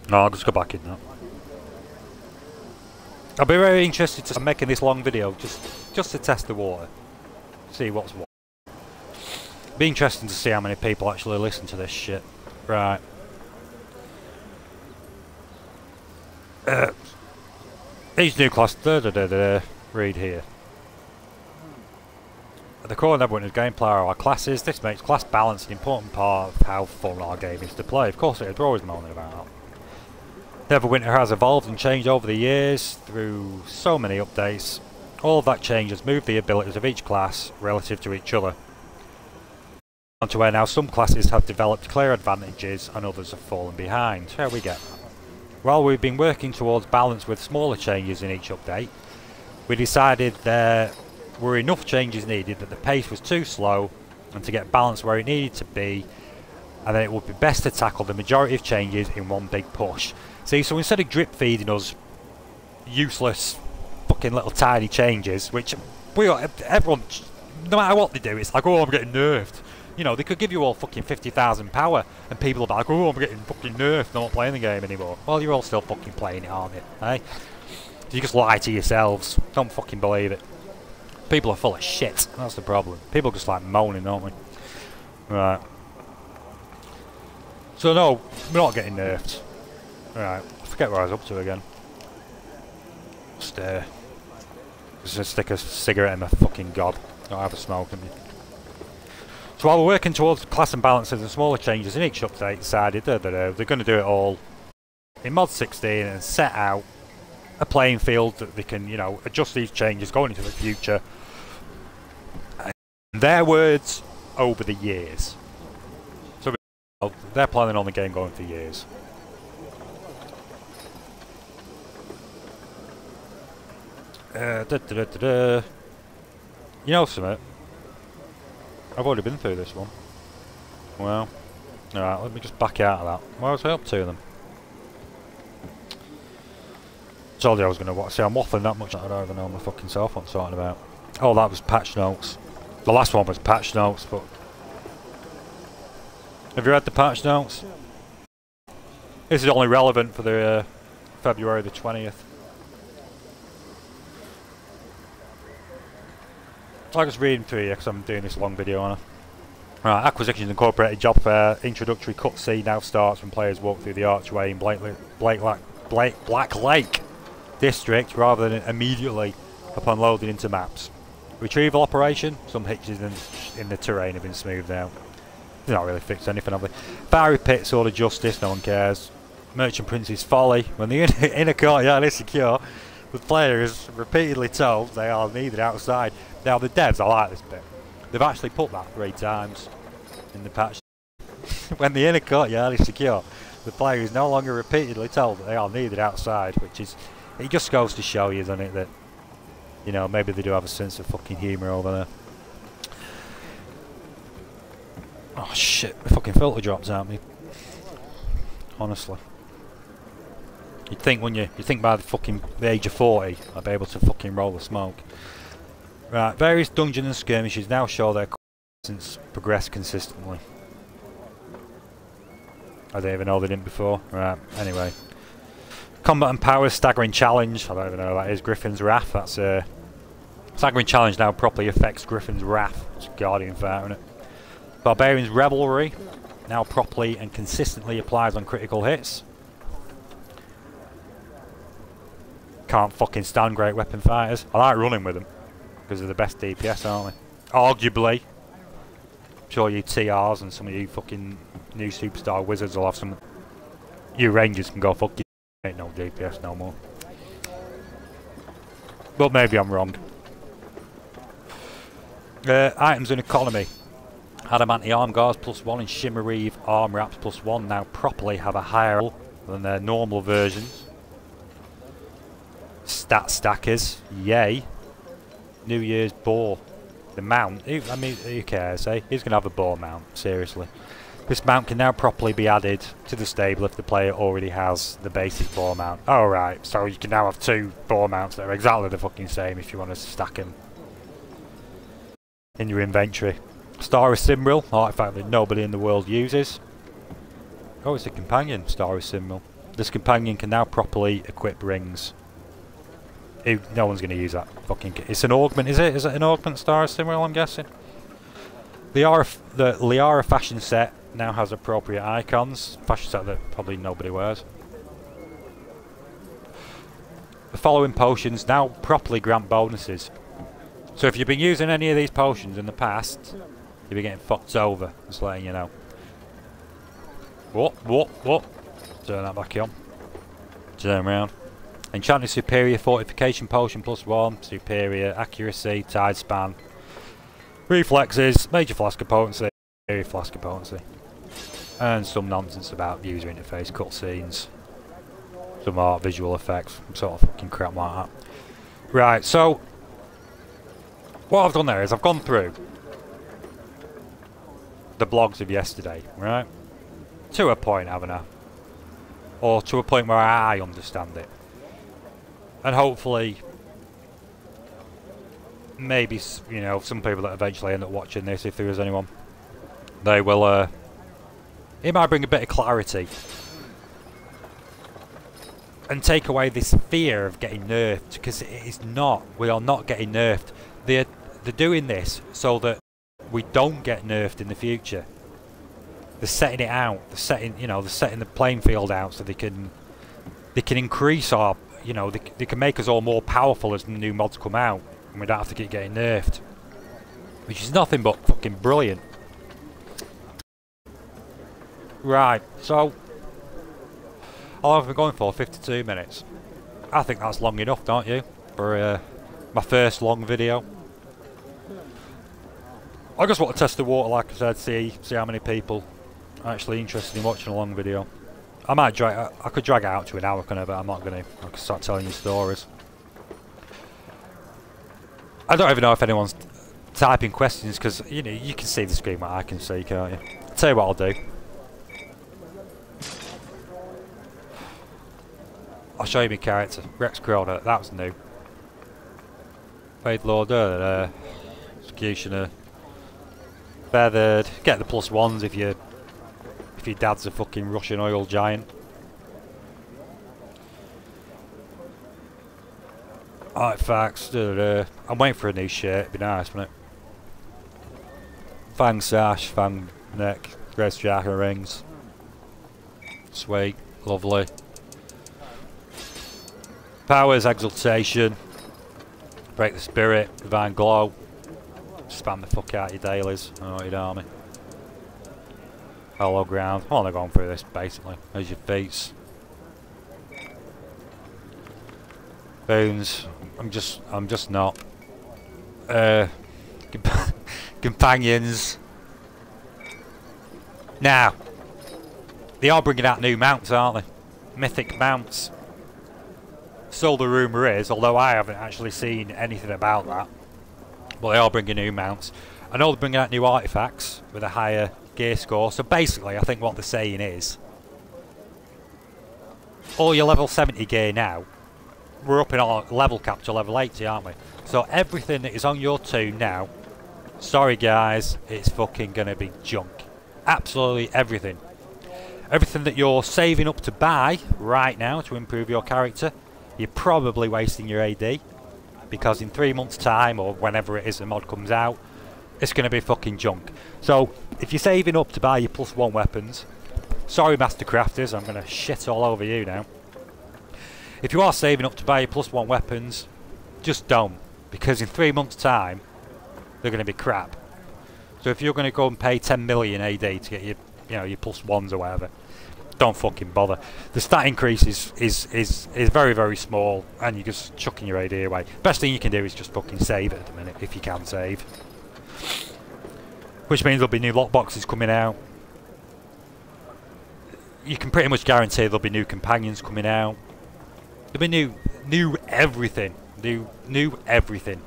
Speaker 1: No, I'll just go back in now. I'll be very interested to making this long video just to test the water. See what's what. Be interesting to see how many people actually listen to this shit. Right. Each new class, read here. the core of Neverwinter's gameplay are our classes. This makes class balance an important part of how fun our game is to play. Of course it is, we're always moaning about that. Neverwinter has evolved and changed over the years through so many updates. All of that change has moved the abilities of each class relative to each other. On to where now some classes have developed clear advantages and others have fallen behind. How we get that? While we've been working towards balance with smaller changes in each update, we decided there were enough changes needed that the pace was too slow and to get balance where it needed to be, and then it would be best to tackle the majority of changes in one big push. See, so instead of drip feeding us useless fucking little tiny changes, which everyone, no matter what they do, it's like, oh, I'm getting nerfed. You know, they could give you all fucking 50,000 power and people are like, oh, I'm getting fucking nerfed, not playing the game anymore. Well, you're all still fucking playing it, aren't you? Eh? You just lie to yourselves. Don't fucking believe it. People are full of shit. That's the problem. People just like moaning, don't they? Right. So no, we're not getting nerfed. Right. I forget where I was up to again. Just stick a cigarette in my fucking gob. Don't have a smoke in me. So while we're working towards class and balances and smaller changes in each update, decided that they're going to do it all in Mod 16 and set out a playing field that they can, you know, adjust these changes going into the future. And their words over the years. So they're planning on the game going for years. You know something? I've already been through this one. Well, alright, let me just back out of that. What was I up to then? Told you I was going to watch. See, I'm waffling that much I don't even know my fucking self what I'm talking about. Oh, that was patch notes. The last one was patch notes, but... Have you read the patch notes? This is only relevant for the February the 20th. I'll just read them to you because I'm doing this long video on it. Right, Acquisitions Incorporated job fair introductory cutscene now starts when players walk through the archway in Black Lake District rather than immediately upon loading into maps. Retrieval operation, some hitches in the terrain have been smoothed out. They've not really fixed anything, have they? Fiery Pit, Sword of Justice, no one cares. Merchant Prince's Folly, when the inner courtyard is secure, the player is repeatedly told they are needed outside. Now the devs, I like this bit. They've actually put that 3 times in the patch. When the inner courtyard is secure, the player is no longer repeatedly told that they are needed outside, which is, it just goes to show you, doesn't it, that, you know, maybe they do have a sense of fucking humour over there. Oh shit, my fucking filter drops out me. Honestly. You'd think when you think by the age of 40, I'd be able to fucking roll the smoke. Right, various dungeons and skirmishes now show their since progress consistently. I didn't even know they didn't before. Right, anyway. Combat and Power Staggering Challenge. I don't even know what that is. Griffin's Wrath. That's Staggering Challenge now properly affects Griffin's Wrath. It's Guardian Fire, isn't it? Barbarian's Revelry now properly and consistently applies on critical hits. Can't fucking stand Great Weapon Fighters. I like running with them because they're the best DPS, aren't they? Arguably. I'm sure you TRs and some of you fucking new superstar wizards will have some. You Rangers can go fucking ain't no DPS no more. But maybe I'm wrong. Items and Economy. Adamanti Arm Guards +1 and Shimmerreeve Arm Wraps +1 now properly have a higher level than their normal versions. Stat Stackers, yay. New Year's Boar. The mount, I mean, who cares, eh? Who's going to have a boar mount? Seriously. This mount can now properly be added to the stable if the player already has the basic boar mount. Oh, right. So you can now have 2 boar mounts that are exactly the fucking same if you want to stack them in your inventory. Star of Cymril, artifact that nobody in the world uses. Oh, it's a companion, Star of Cymril. This companion can now properly equip rings. No one's going to use that fucking kit. It's an augment, is it? Is it an augment Star of Cymril, I'm guessing? The Liara fashion set now has appropriate icons. Fashion set that probably nobody wears. The following potions now properly grant bonuses. So if you've been using any of these potions in the past, you'll be getting fucked over, just letting you know. What? Turn that back on. Turn around. Enchanted Superior Fortification Potion +1, Superior Accuracy, Tide Span, Reflexes, Major Flask of Potency, Superior Flask of Potency. And some nonsense about user interface, cutscenes, some art, visual effects, some sort of fucking crap like that. Right, so what I've done there is I've gone through the blogs of yesterday, right? To a point, haven't I? Or to a point where I understand it. And hopefully, maybe, you know, some people that eventually end up watching this, if there is anyone, they will, it might bring a bit of clarity. And take away this fear of getting nerfed, because it is not. We are not getting nerfed. They're doing this so that we don't get nerfed in the future. They're setting it out. They're setting, you know, they're setting the playing field out so they can increase our, you know, they can make us all more powerful as the new mods come out, and we don't have to keep getting nerfed, which is nothing but fucking brilliant. Right, so how long have we been going for? 52 minutes. I think that's long enough, don't you? For my first long video. I just want to test the water, like I said, see how many people are actually interested in watching a long video. I might drag, I could drag it out to an hour, but I'm not going to. I could start telling you stories. I don't even know if anyone's typing questions, because you know you can see the screen what I can see, can't you? I'll tell you what I'll do. I'll show you my character, Rex Crowder. That was new. Faith Lord, Executioner, Feathered. Get the +1s if your dad's a fucking Russian oil giant. Artifacts. I'm waiting for a new shirt. It'd be nice, wouldn't it? Fang sash, fang neck, red jacket rings. Sweet, lovely. Powers, exaltation, break the spirit, divine glow, spam the fuck out your dailies, your army. Hollow ground. I'm only going through this basically. There's your feats. Boons. I'm just not. Companions. Now, they are bringing out new mounts, aren't they? Mythic mounts. So the rumour is, although I haven't actually seen anything about that, but they are bringing new mounts. I know they're bringing out new artifacts with a higher gear score. So basically, I think what they're saying is, all your level 70 gear now, we're up in our level cap to level 80, aren't we? So everything that is on your toon now, sorry guys, it's fucking gonna be junk. Absolutely everything. Everything that you're saving up to buy right now to improve your character, you're probably wasting your AD, because in 3 months' time, or whenever it is the mod comes out, it's going to be fucking junk. So, if you're saving up to buy your +1 weapons, sorry Master Crafters, I'm going to shit all over you now. If you are saving up to buy your +1 weapons, just don't, because in 3 months' time, they're going to be crap. So if you're going to go and pay 10 million AD to get your, you know, your +1s or whatever, don't fucking bother. The stat increase is very, very small, and you're just chucking your AD away. Best thing you can do is just fucking save it at the minute, if you can save. Which means there'll be new lockboxes coming out. You can pretty much guarantee there'll be new companions coming out. There'll be new everything. New everything.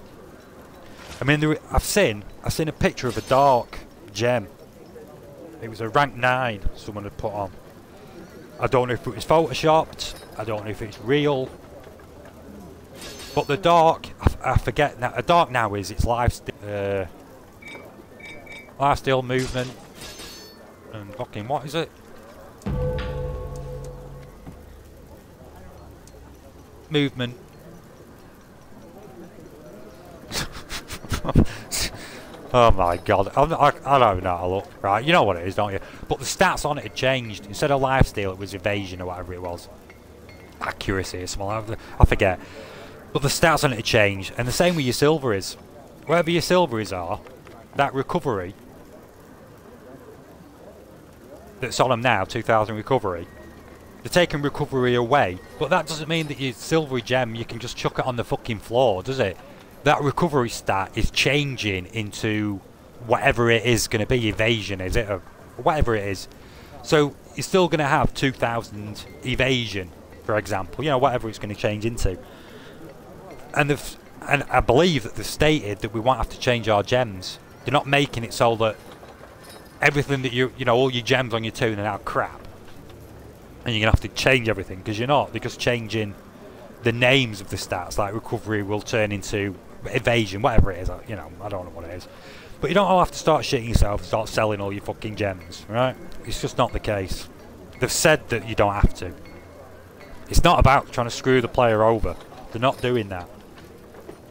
Speaker 1: I mean, I've seen a picture of a dark gem. It was a rank 9 someone had put on. I don't know if it was photoshopped, I don't know if it's real, but the dark, I forget now, a dark now is its lifesteal movement, and fucking what is it? Movement. Oh my god, I don't even know how to look. Right, you know what it is, don't you? But the stats on it had changed. Instead of lifesteal, it was evasion or whatever it was. Accuracy or something, I forget. But the stats on it had changed, and the same with your silver is. wherever your silveries are, that recovery that's on them now, 2,000 recovery, they're taking recovery away, but that doesn't mean that your silvery gem, you can just chuck it on the fucking floor, does it? That recovery stat is changing into whatever it is going to be, evasion, is it? Or whatever it is. So you're still going to have 2,000 evasion, for example, you know, whatever it's going to change into. And I believe that they've stated that we won't have to change our gems. They're not making it so that everything that you know, all your gems on your toon are now crap. And you're going to have to change everything, because you're not. They're just changing the names of the stats, like recovery will turn into evasion, whatever it is, you know, I don't know what it is. But you don't all have to start shitting yourself and start selling all your fucking gems, right? It's just not the case. They've said that you don't have to. It's not about trying to screw the player over. They're not doing that.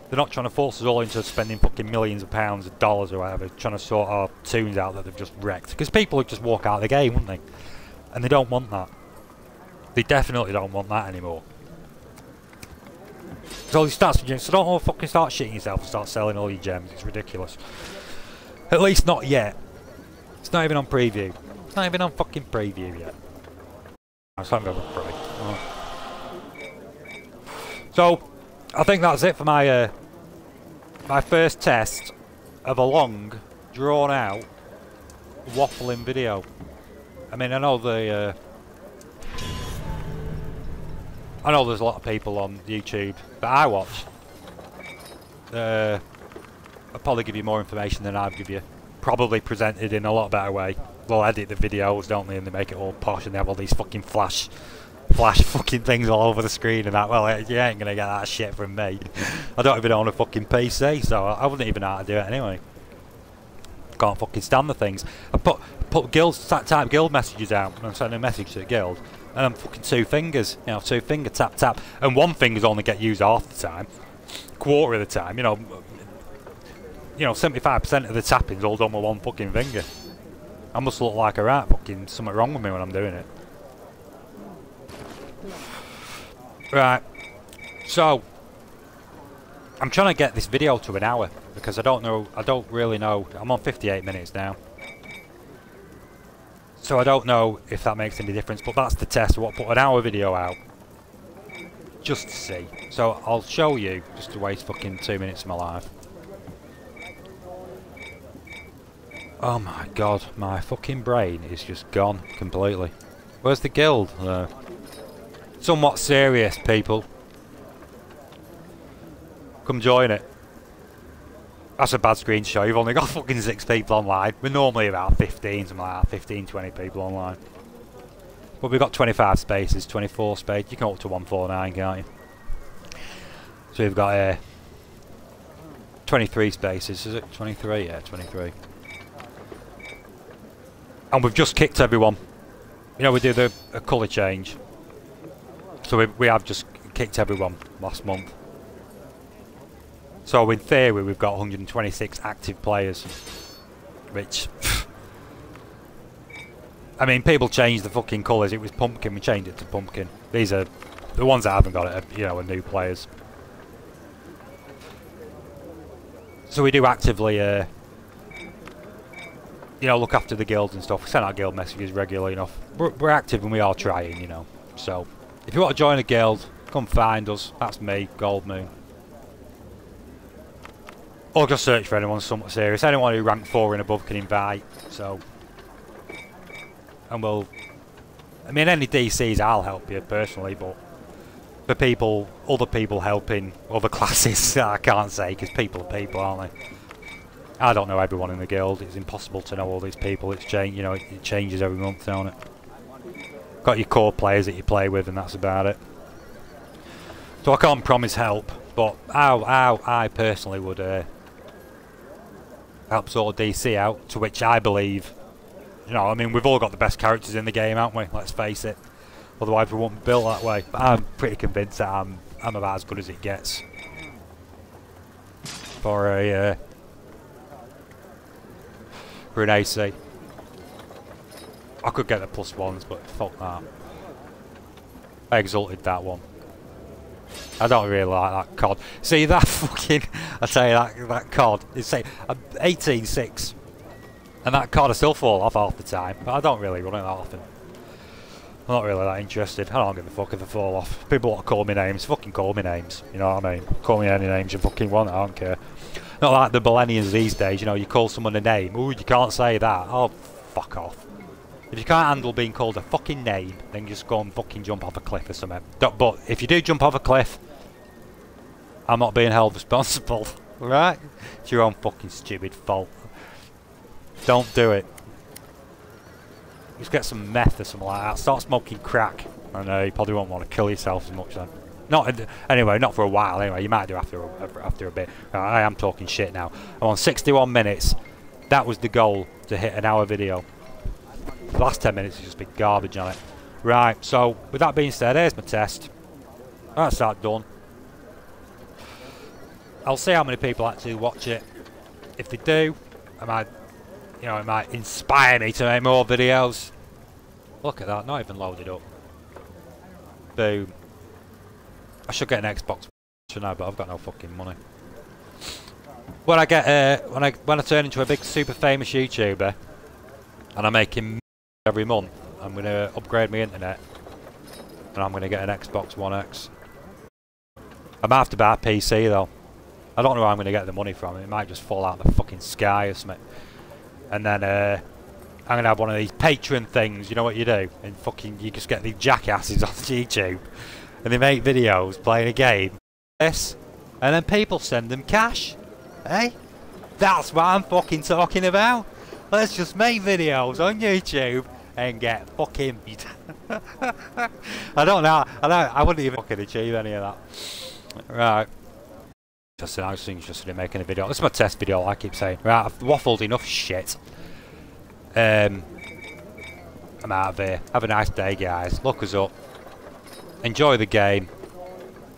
Speaker 1: They're not trying to force us all into spending fucking millions of pounds, of dollars or whatever, trying to sort our toons out that they've just wrecked. Because people would just walk out of the game, wouldn't they? And they don't want that. They definitely don't want that anymore. So these stats, so don't all fucking start shitting yourself and start selling all your gems. It's ridiculous. At least not yet. It's not even on preview. It's not even on fucking preview yet. I'm just having a break. So I think that's it for my my first test of a long, drawn-out, waffling video. I mean, I know there's a lot of people on YouTube that I watch. I'll probably give you more information than I've give you. Probably presented in a lot better way. They'll edit the videos, don't they, and they make it all posh, and they have all these fucking flash fucking things all over the screen and that. Well, you ain't gonna get that shit from me. I don't even own a fucking PC, so I wouldn't even know how to do it anyway. Can't fucking stand the things. I put guild, type guild messages out, and I'm sending a message to the guild, and I'm fucking two fingers, you know, two finger tap tap, and one finger's only get used half the time, quarter of the time, you know, 75% of the tapping's all done with one fucking finger. I must look like a rat. Fucking something wrong with me when I'm doing it. Right, so I'm trying to get this video to an hour because I don't really know. I'm on 58 minutes now, so I don't know if that makes any difference, but that's the test. I'll put an hour video out just to see. So I'll show you, just to waste fucking 2 minutes of my life. Oh my god, my fucking brain is just gone completely. Where's the guild? Somewhat serious, people. Come join it. That's a bad screen to show. You've only got fucking 6 people online. We're normally about 15, something like that. 15, 20 people online. But we've got 25 spaces, 24 spaces. You can go up to 149, can't you? So we've got 23 spaces, is it? 23? Yeah, 23. And we've just kicked everyone. You know, we did a colour change. So we have just kicked everyone last month. So in theory we've got 126 active players. Which... I mean, people change the fucking colours. It was pumpkin, we changed it to pumpkin. These are... The ones that haven't got it are, you know, are new players. So we do actively... you know, look after the guilds and stuff. We send out guild messages regularly enough. We're active and we are trying, you know. So, if you want to join a guild, come find us. That's me, Goldmoon. Or just search for anyone somewhat serious. Anyone who rank 4 and above can invite. So, and we'll... I mean, any DCs, I'll help you personally, but for people, other people helping other classes, I can't say, because people are people, aren't they? I don't know everyone in the guild. It's impossible to know all these people. It's change, you know, it changes every month, don't it? Got your core players that you play with, and that's about it. So I can't promise help, but I personally would help sort of DC out. To which I believe, you know, I mean, we've all got the best characters in the game, haven't we? Let's face it. Otherwise, we wouldn't be built that way. But I'm pretty convinced that I'm about as good as it gets for a. For an AC. I could get the +1s, but fuck that. I exalted that one. I don't really like that COD. See that fucking, I tell you that COD is say 18.6, and that COD I still fall off half the time, but I don't really run it that often. I'm not really that interested. I don't give a fuck if I fall off. People want to call me names, fucking call me names. You know what I mean? Call me any names you fucking want. I don't care. Not like the millennials these days. You know, you call someone a name. Ooh, you can't say that. Oh, fuck off. If you can't handle being called a fucking name, then just go and fucking jump off a cliff or something. But if you do jump off a cliff, I'm not being held responsible, right? It's your own fucking stupid fault. Don't do it. Just get some meth or something like that. Start smoking crack. I know you probably won't want to kill yourself as much then. Anyway, not for a while. Anyway, you might do after a bit. Right, I am talking shit now. I'm on 61 minutes. That was the goal, to hit an hour video. The last 10 minutes has just been garbage on it. Right. So with that being said, here's my test. That's that done. I'll see how many people actually watch it. If they do, it might inspire me to make more videos. Look at that, not even loaded up. Boom. I should get an Xbox now, but I've got no fucking money. When I get when I turn into a big super famous YouTuber and I'm making every month, I'm gonna upgrade my internet and I'm gonna get an Xbox One X. I might have to buy a PC though. I don't know where I'm gonna get the money from. It might just fall out of the fucking sky or something. And then I'm gonna have one of these Patreon things. You know what you do? And fucking you just get these jackasses on YouTube, and they make videos playing a game. This, and then people send them cash. Hey, that's what I'm fucking talking about. Let's just make videos on YouTube and get fucking beat. I don't know. I wouldn't even fucking achieve any of that. Right. I was interested in making a video. This is my test video, like I keep saying. Right, I've waffled enough shit. I'm out of here. Have a nice day, guys. Look us up. Enjoy the game.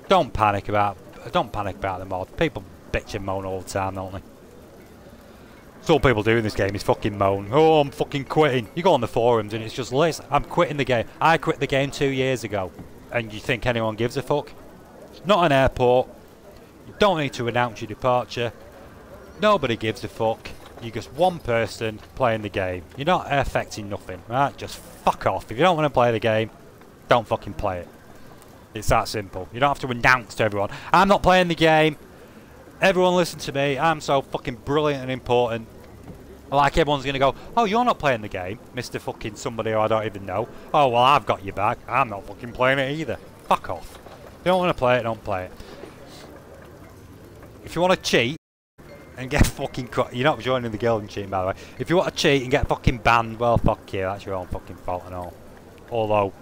Speaker 1: Don't panic about the mod. People bitch and moan all the time, don't they? That's all people do in this game is fucking moan. Oh, I'm fucking quitting. You go on the forums and it's just, listen, I'm quitting the game. I quit the game 2 years ago. And you think anyone gives a fuck? It's not an airport. You don't need to announce your departure. Nobody gives a fuck. You're just one person playing the game. You're not affecting nothing, right? Just fuck off. If you don't want to play the game, don't fucking play it. It's that simple. You don't have to announce to everyone, I'm not playing the game. Everyone listen to me. I'm so fucking brilliant and important. Like everyone's going to go, oh, you're not playing the game, Mr. fucking somebody who I don't even know. Oh, well, I've got your back. I'm not fucking playing it either. Fuck off. If you don't want to play it, don't play it. If you want to cheat and get fucking you're not joining the guild and cheating, by the way. If you want to cheat and get fucking banned, well, fuck you. That's your own fucking fault and all. Although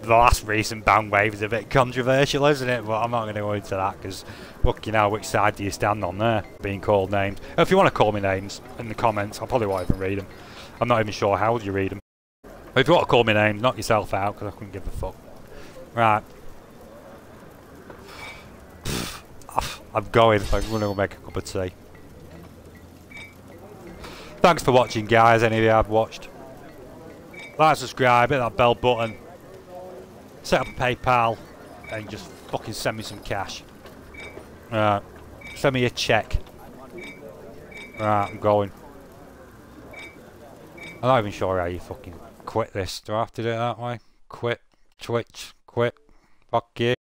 Speaker 1: the last recent ban wave is a bit controversial, isn't it? But I'm not going to go into that because, fucking hell, which side do you stand on there? Being called names. If you want to call me names in the comments, I probably won't even read them. I'm not even sure how you read them. But if you want to call me names, knock yourself out because I couldn't give a fuck. Right. I'm going. I'm going to make a cup of tea. Thanks for watching, guys. Any of you have watched. Like, subscribe, hit that bell button. Set up a PayPal and just fucking send me some cash. Send me a check. Right, I'm going. I'm not even sure how you fucking quit this. Do I have to do it that way? Quit. Twitch. Quit. Fuck you.